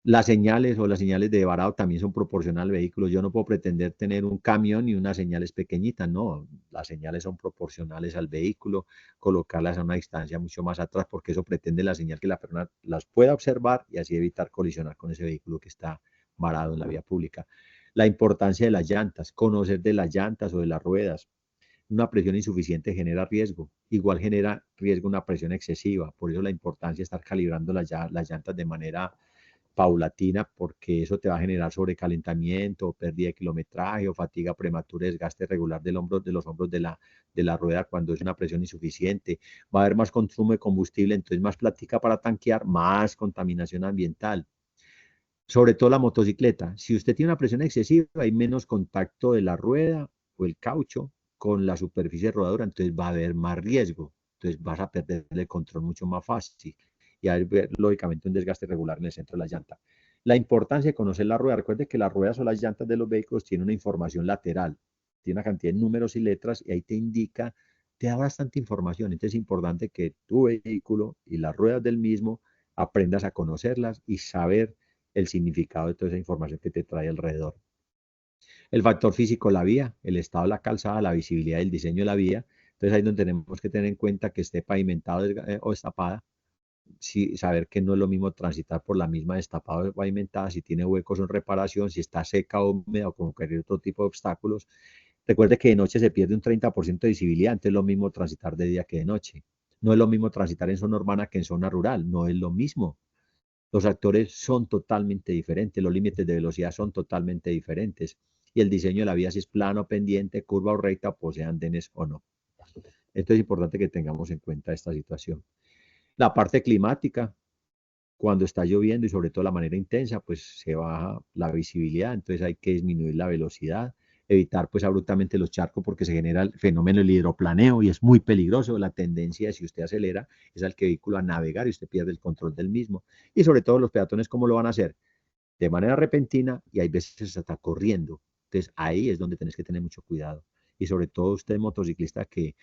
Las señales o las señales de varado también son proporcionales al vehículo. Yo no puedo pretender tener un camión y unas señales pequeñitas, no. Las señales son proporcionales al vehículo, colocarlas a una distancia mucho más atrás, porque eso pretende la señal que la persona las pueda observar y así evitar colisionar con ese vehículo que está varado en la vía pública. La importancia de las llantas, conocer de las llantas o de las ruedas. Una presión insuficiente genera riesgo, igual genera riesgo una presión excesiva, por eso la importancia de estar calibrando las llantas de manera paulatina, porque eso te va a generar sobrecalentamiento, pérdida de kilometraje o fatiga prematura, desgaste regular del hombro, de los hombros de la rueda cuando es una presión insuficiente. Va a haber más consumo de combustible, entonces más plática para tanquear, más contaminación ambiental. Sobre todo la motocicleta. Si usted tiene una presión excesiva, hay menos contacto de la rueda o el caucho con la superficie rodadora, entonces va a haber más riesgo. Entonces vas a perder el control mucho más fácil y hay lógicamente un desgaste regular en el centro de la llanta. La importancia de conocer la rueda. Recuerde que las ruedas o las llantas de los vehículos tienen una información lateral, tiene una cantidad de números y letras y ahí te indica, te da bastante información. Entonces es importante que tu vehículo y las ruedas del mismo aprendas a conocerlas y saber el significado de toda esa información que te trae alrededor. El factor físico, la vía, el estado de la calzada, la visibilidad y el diseño de la vía. Entonces ahí es donde tenemos que tener en cuenta que esté pavimentado o destapada, saber que no es lo mismo transitar por la misma destapada o pavimentada, si tiene huecos en reparación, si está seca o húmeda o con cualquier otro tipo de obstáculos. Recuerde que de noche se pierde un 30% de visibilidad, entonces es lo mismo transitar de día que de noche. No es lo mismo transitar en zona urbana que en zona rural, no es lo mismo. Los actores son totalmente diferentes, los límites de velocidad son totalmente diferentes y el diseño de la vía si es plano, pendiente, curva o recta, posee andenes o no. Esto es importante que tengamos en cuenta esta situación. La parte climática, cuando está lloviendo y sobre todo la manera intensa, pues se baja la visibilidad, entonces hay que disminuir la velocidad, evitar pues abruptamente los charcos porque se genera el fenómeno del hidroplaneo y es muy peligroso. La tendencia, si usted acelera, es al que vehículo a navegar y usted pierde el control del mismo. Y sobre todo los peatones, ¿cómo lo van a hacer? De manera repentina y hay veces se está corriendo. Entonces ahí es donde tenés que tener mucho cuidado. Y sobre todo usted motociclista que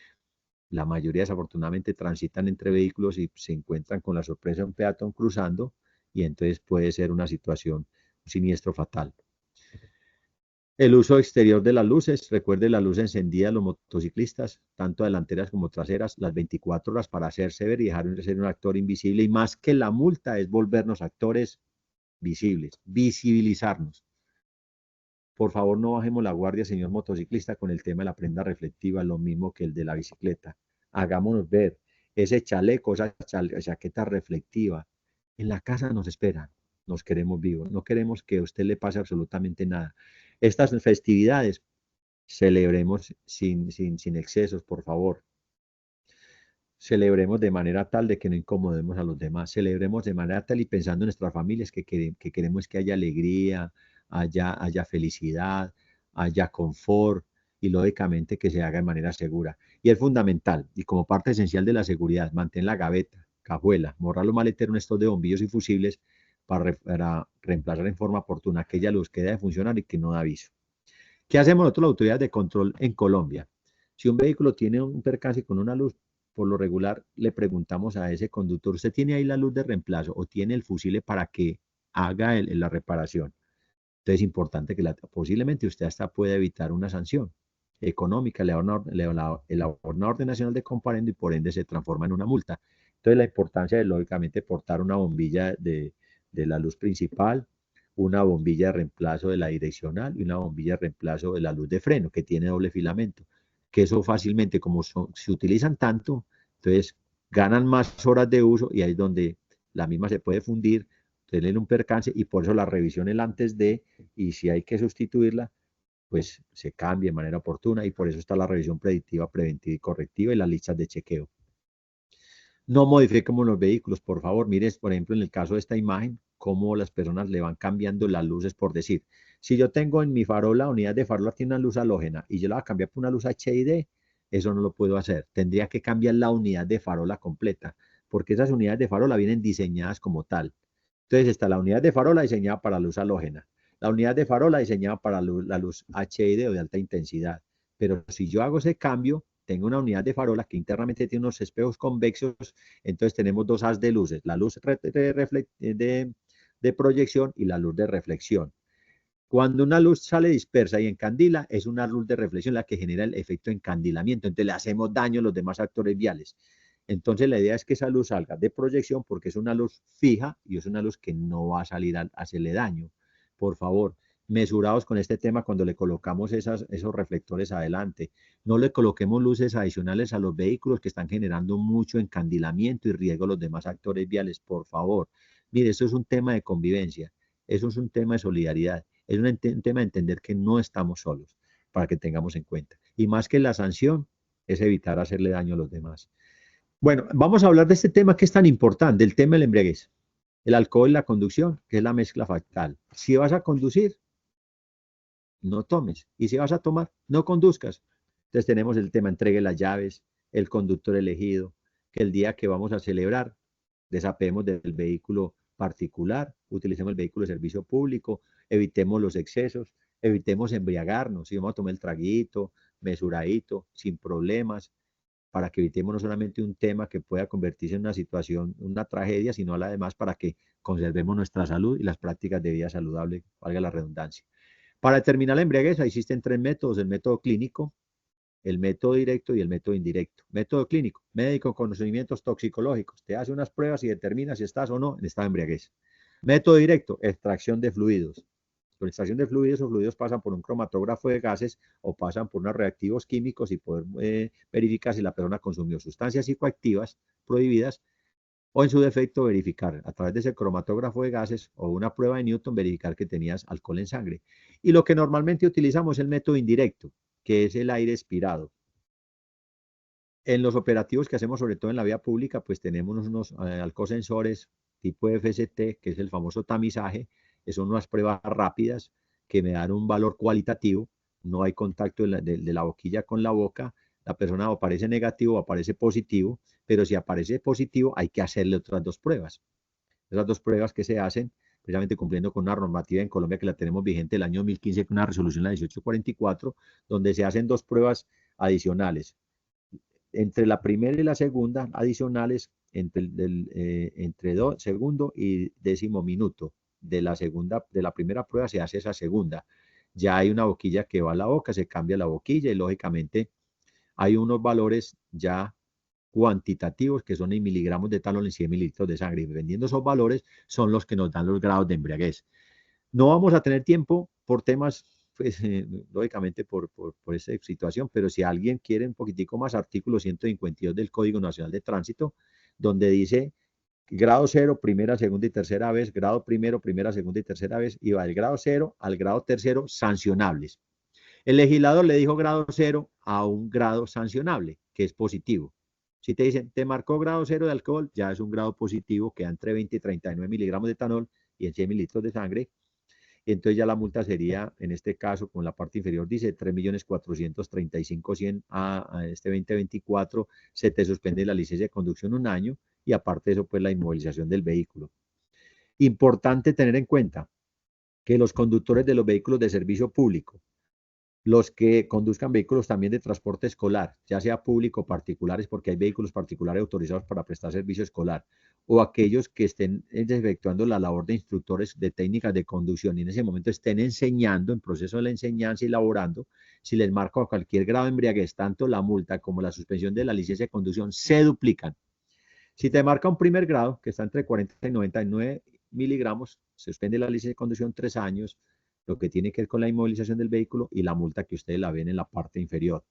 la mayoría desafortunadamente transitan entre vehículos y se encuentran con la sorpresa de un peatón cruzando y entonces puede ser una situación, un siniestro fatal. El uso exterior de las luces, recuerde la luz encendida de los motociclistas, tanto delanteras como traseras, las 24 horas para hacerse ver y dejar de ser un actor invisible y más que la multa es volvernos actores visibles, visibilizarnos. Por favor, no bajemos la guardia, señor motociclista, con el tema de la prenda reflectiva, lo mismo que el de la bicicleta. Hagámonos ver. Ese chaleco, esa chaqueta reflectiva, en la casa nos esperan. Nos queremos vivos. No queremos que a usted le pase absolutamente nada. Estas festividades, celebremos sin excesos, por favor. Celebremos de manera tal de que no incomodemos a los demás. Celebremos de manera tal y pensando en nuestras familias que queremos que haya alegría, haya felicidad, haya confort y lógicamente que se haga de manera segura. Y es fundamental y como parte esencial de la seguridad, mantén la gaveta, cajuela, borrar los maleteros, un stock de bombillos y fusibles para reemplazar en forma oportuna aquella luz que deja de funcionar y que no da aviso. ¿Qué hacemos nosotros, las autoridades de control en Colombia? Si un vehículo tiene un percance con una luz, por lo regular le preguntamos a ese conductor, ¿usted tiene ahí la luz de reemplazo o tiene el fusible para que haga la reparación? Entonces es importante que posiblemente usted hasta pueda evitar una sanción económica, le da una orden nacional de comparendo y por ende se transforma en una multa. Entonces la importancia de lógicamente portar una bombilla de la luz principal, una bombilla de reemplazo de la direccional y una bombilla de reemplazo de la luz de freno que tiene doble filamento, que eso fácilmente como se utilizan tanto, entonces ganan más horas de uso y ahí es donde la misma se puede fundir, tener un percance y por eso la revisión el antes de, y si hay que sustituirla, pues se cambia de manera oportuna y por eso está la revisión predictiva, preventiva y correctiva y las listas de chequeo. No modifiquemos los vehículos, por favor. Mires, por ejemplo, en el caso de esta imagen, cómo las personas le van cambiando las luces, por decir. Si yo tengo en mi farola, unidad de farola tiene una luz halógena y yo la voy a cambiar por una luz HID, eso no lo puedo hacer. Tendría que cambiar la unidad de farola completa, porque esas unidades de farola vienen diseñadas como tal. Entonces está la unidad de farola diseñada para luz halógena, la unidad de farola diseñada para la luz HID o de alta intensidad. Pero si yo hago ese cambio, tengo una unidad de farola que internamente tiene unos espejos convexos, entonces tenemos dos haz de luces, la luz de proyección y la luz de reflexión. Cuando una luz sale dispersa y encandila, es una luz de reflexión la que genera el efecto encandilamiento, entonces le hacemos daño a los demás actores viales. Entonces la idea es que esa luz salga de proyección porque es una luz fija y es una luz que no va a salir a hacerle daño. Por favor, mesurados con este tema cuando le colocamos esos reflectores adelante. No le coloquemos luces adicionales a los vehículos que están generando mucho encandilamiento y riesgo a los demás actores viales, por favor. Mire, esto es un tema de convivencia, eso es un tema de solidaridad, es un tema de entender que no estamos solos, para que tengamos en cuenta. Y más que la sanción, es evitar hacerle daño a los demás. Bueno, vamos a hablar de este tema que es tan importante, el tema del embriaguez, el alcohol y la conducción, que es la mezcla fatal. Si vas a conducir, no tomes. Y si vas a tomar, no conduzcas. Entonces tenemos el tema, entregue las llaves, el conductor elegido, que el día que vamos a celebrar, desapegemos del vehículo particular, utilicemos el vehículo de servicio público, evitemos los excesos, evitemos embriagarnos. Si vamos a tomar el traguito, mesuradito, sin problemas, para que evitemos no solamente un tema que pueda convertirse en una situación, una tragedia, sino además para que conservemos nuestra salud y las prácticas de vida saludable, valga la redundancia. Para determinar la embriaguez existen tres métodos, el método clínico, el método directo y el método indirecto. Método clínico, médico con conocimientos toxicológicos, te hace unas pruebas y determina si estás o no en estado de embriaguez. Método directo, extracción de fluidos. Con extracción de fluidos, los fluidos pasan por un cromatógrafo de gases o pasan por unos reactivos químicos y poder verificar si la persona consumió sustancias psicoactivas prohibidas o en su defecto verificar a través de ese cromatógrafo de gases o una prueba de Newton verificar que tenías alcohol en sangre. Y lo que normalmente utilizamos es el método indirecto, que es el aire expirado. En los operativos que hacemos, sobre todo en la vía pública, pues tenemos unos alcosensores tipo FST, que es el famoso tamizaje, que son unas pruebas rápidas que me dan un valor cualitativo, no hay contacto de la boquilla con la boca, la persona o aparece negativo o aparece positivo, pero si aparece positivo hay que hacerle otras dos pruebas. Esas dos pruebas que se hacen, precisamente cumpliendo con una normativa en Colombia que la tenemos vigente del año 2015, con una resolución, la 1844, donde se hacen dos pruebas adicionales. Entre la primera y la segunda, adicionales entre segundo y 10º minuto de la primera prueba se hace esa segunda. Ya hay una boquilla que va a la boca, se cambia la boquilla y lógicamente hay unos valores ya cuantitativos que son en miligramos de etanol en 100 mililitros de sangre. Y dependiendo de esos valores son los que nos dan los grados de embriaguez. No vamos a tener tiempo por temas, pues, lógicamente por esta situación, pero si alguien quiere un poquitico más, artículo 152 del Código Nacional de Tránsito, donde dice grado 0, primera, segunda y tercera vez, grado primero, primera, segunda y tercera vez, y va del grado 0 al grado tercero sancionables. El legislador le dijo grado 0 a un grado sancionable, que es positivo. Si te dicen, te marcó grado 0 de alcohol, ya es un grado positivo, queda entre 20 y 39 miligramos de etanol y en 100 mililitros de sangre. Y entonces ya la multa sería, en este caso, con la parte inferior dice 3.435.100 a este 2024, se te suspende la licencia de conducción un año y aparte de eso, pues la inmovilización del vehículo. Importante tener en cuenta que los conductores de los vehículos de servicio público, los que conduzcan vehículos también de transporte escolar, ya sea público o particulares, porque hay vehículos particulares autorizados para prestar servicio escolar, o aquellos que estén efectuando la labor de instructores de técnicas de conducción y en ese momento estén enseñando, en proceso de la enseñanza y laborando, si les marca cualquier grado de embriaguez, tanto la multa como la suspensión de la licencia de conducción se duplican. Si te marca un primer grado, que está entre 40 y 99 miligramos, se suspende la licencia de conducción 3 años, lo que tiene que ver con la inmovilización del vehículo y la multa que ustedes la ven en la parte inferior.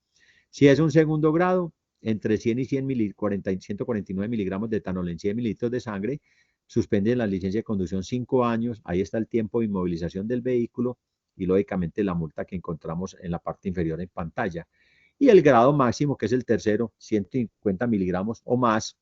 Si es un segundo grado, entre 100 y 149 miligramos de etanol en 100 mililitros de sangre, suspende la licencia de conducción 5 años, ahí está el tiempo de inmovilización del vehículo y lógicamente la multa que encontramos en la parte inferior en pantalla. Y el grado máximo, que es el tercero, 150 miligramos o más,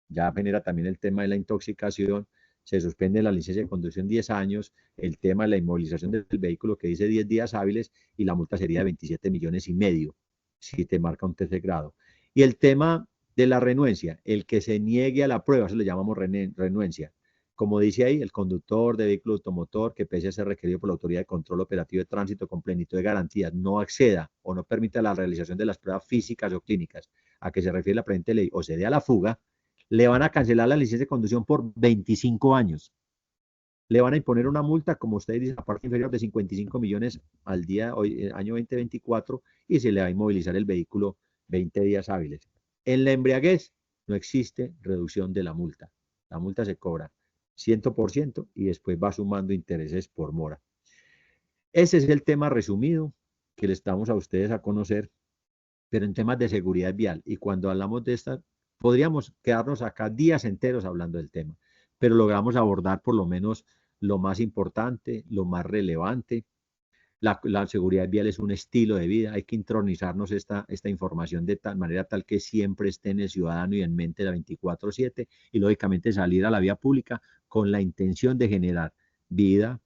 ya genera también el tema de la intoxicación, se suspende la licencia de conducción 10 años, el tema de la inmovilización del vehículo que dice 10 días hábiles y la multa sería de 27 millones y medio si te marca un tercer grado. Y el tema de la renuencia, el que se niegue a la prueba, eso le llamamos renuencia. Como dice ahí, el conductor de vehículo automotor que pese a ser requerido por la Autoridad de Control Operativo de Tránsito con plenitud de garantías no acceda o no permita la realización de las pruebas físicas o clínicas a que se refiere la presente ley o se dé a la fuga, le van a cancelar la licencia de conducción por 25 años. Le van a imponer una multa, como ustedes dicen, a parte inferior de 55 millones al día, hoy, año 2024, y se le va a inmovilizar el vehículo 20 días hábiles. En la embriaguez no existe reducción de la multa. La multa se cobra 100% y después va sumando intereses por mora. Ese es el tema resumido que les damos a ustedes a conocer, pero en temas de seguridad vial. Y cuando hablamos de esta, podríamos quedarnos acá días enteros hablando del tema, pero logramos abordar por lo menos lo más importante, lo más relevante. La seguridad vial es un estilo de vida, hay que intronizarnos esta información de tal manera tal que siempre esté en el ciudadano y en mente la 24/7 y lógicamente salir a la vía pública con la intención de generar vida,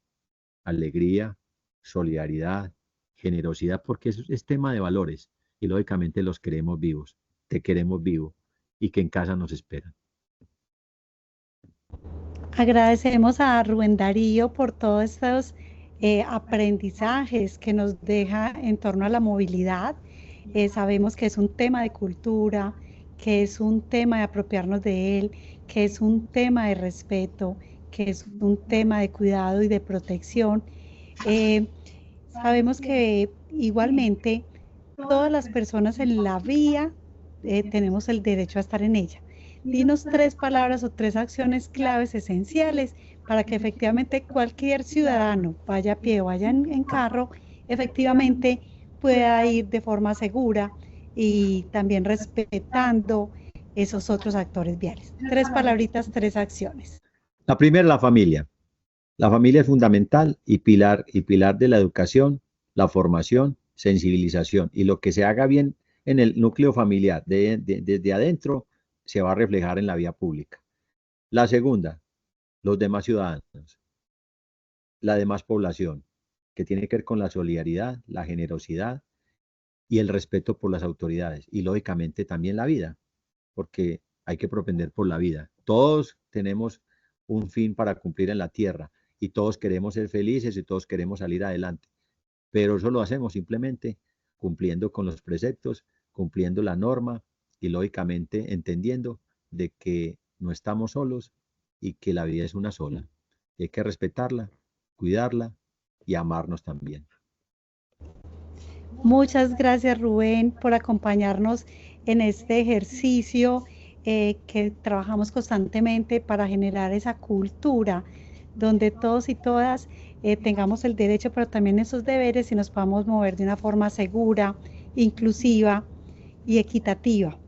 alegría, solidaridad, generosidad, porque es tema de valores y lógicamente los queremos vivos, te queremos vivo y que en casa nos esperan. Agradecemos a Rubén Darío por todos estos aprendizajes que nos deja en torno a la movilidad. Sabemos que es un tema de cultura, que es un tema de apropiarnos de él, que es un tema de respeto, que es un tema de cuidado y de protección. Sabemos que igualmente todas las personas en la vía tenemos el derecho a estar en ella. Dinos 3 palabras o 3 acciones claves esenciales para que efectivamente cualquier ciudadano, vaya a pie o vaya en carro, efectivamente pueda ir de forma segura y también respetando esos otros actores viales. 3 palabritas, 3 acciones. La primera, la familia. La familia es fundamental y pilar de la educación, la formación, sensibilización. Y lo que se haga bien en el núcleo familiar, desde adentro, se va a reflejar en la vía pública. La segunda, los demás ciudadanos, la demás población, que tiene que ver con la solidaridad, la generosidad y el respeto por las autoridades. Y lógicamente también la vida, porque hay que propender por la vida. Todos tenemos un fin para cumplir en la tierra y todos queremos ser felices y todos queremos salir adelante. Pero eso lo hacemos simplemente cumpliendo con los preceptos, cumpliendo la norma y lógicamente entendiendo de que no estamos solos y que la vida es una sola. Y hay que respetarla, cuidarla y amarnos también. Muchas gracias, Rubén, por acompañarnos en este ejercicio que trabajamos constantemente para generar esa cultura donde todos y todas tengamos el derecho, pero también esos deberes y nos podamos mover de una forma segura, inclusiva y equitativa.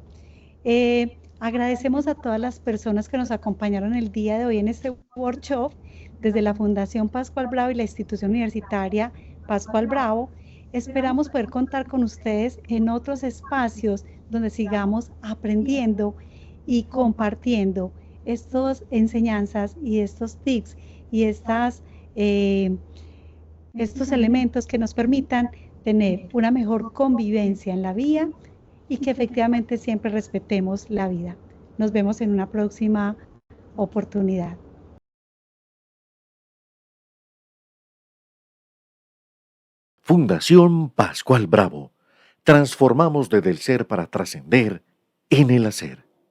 Agradecemos a todas las personas que nos acompañaron el día de hoy en este workshop desde la Fundación Pascual Bravo y la institución universitaria Pascual Bravo. Esperamos poder contar con ustedes en otros espacios donde sigamos aprendiendo y compartiendo estas enseñanzas y estos tips y estos elementos que nos permitan tener una mejor convivencia en la vía y que efectivamente siempre respetemos la vida. Nos vemos en una próxima oportunidad. Fundación Pascual Bravo. Transformamos desde el ser para trascender en el hacer.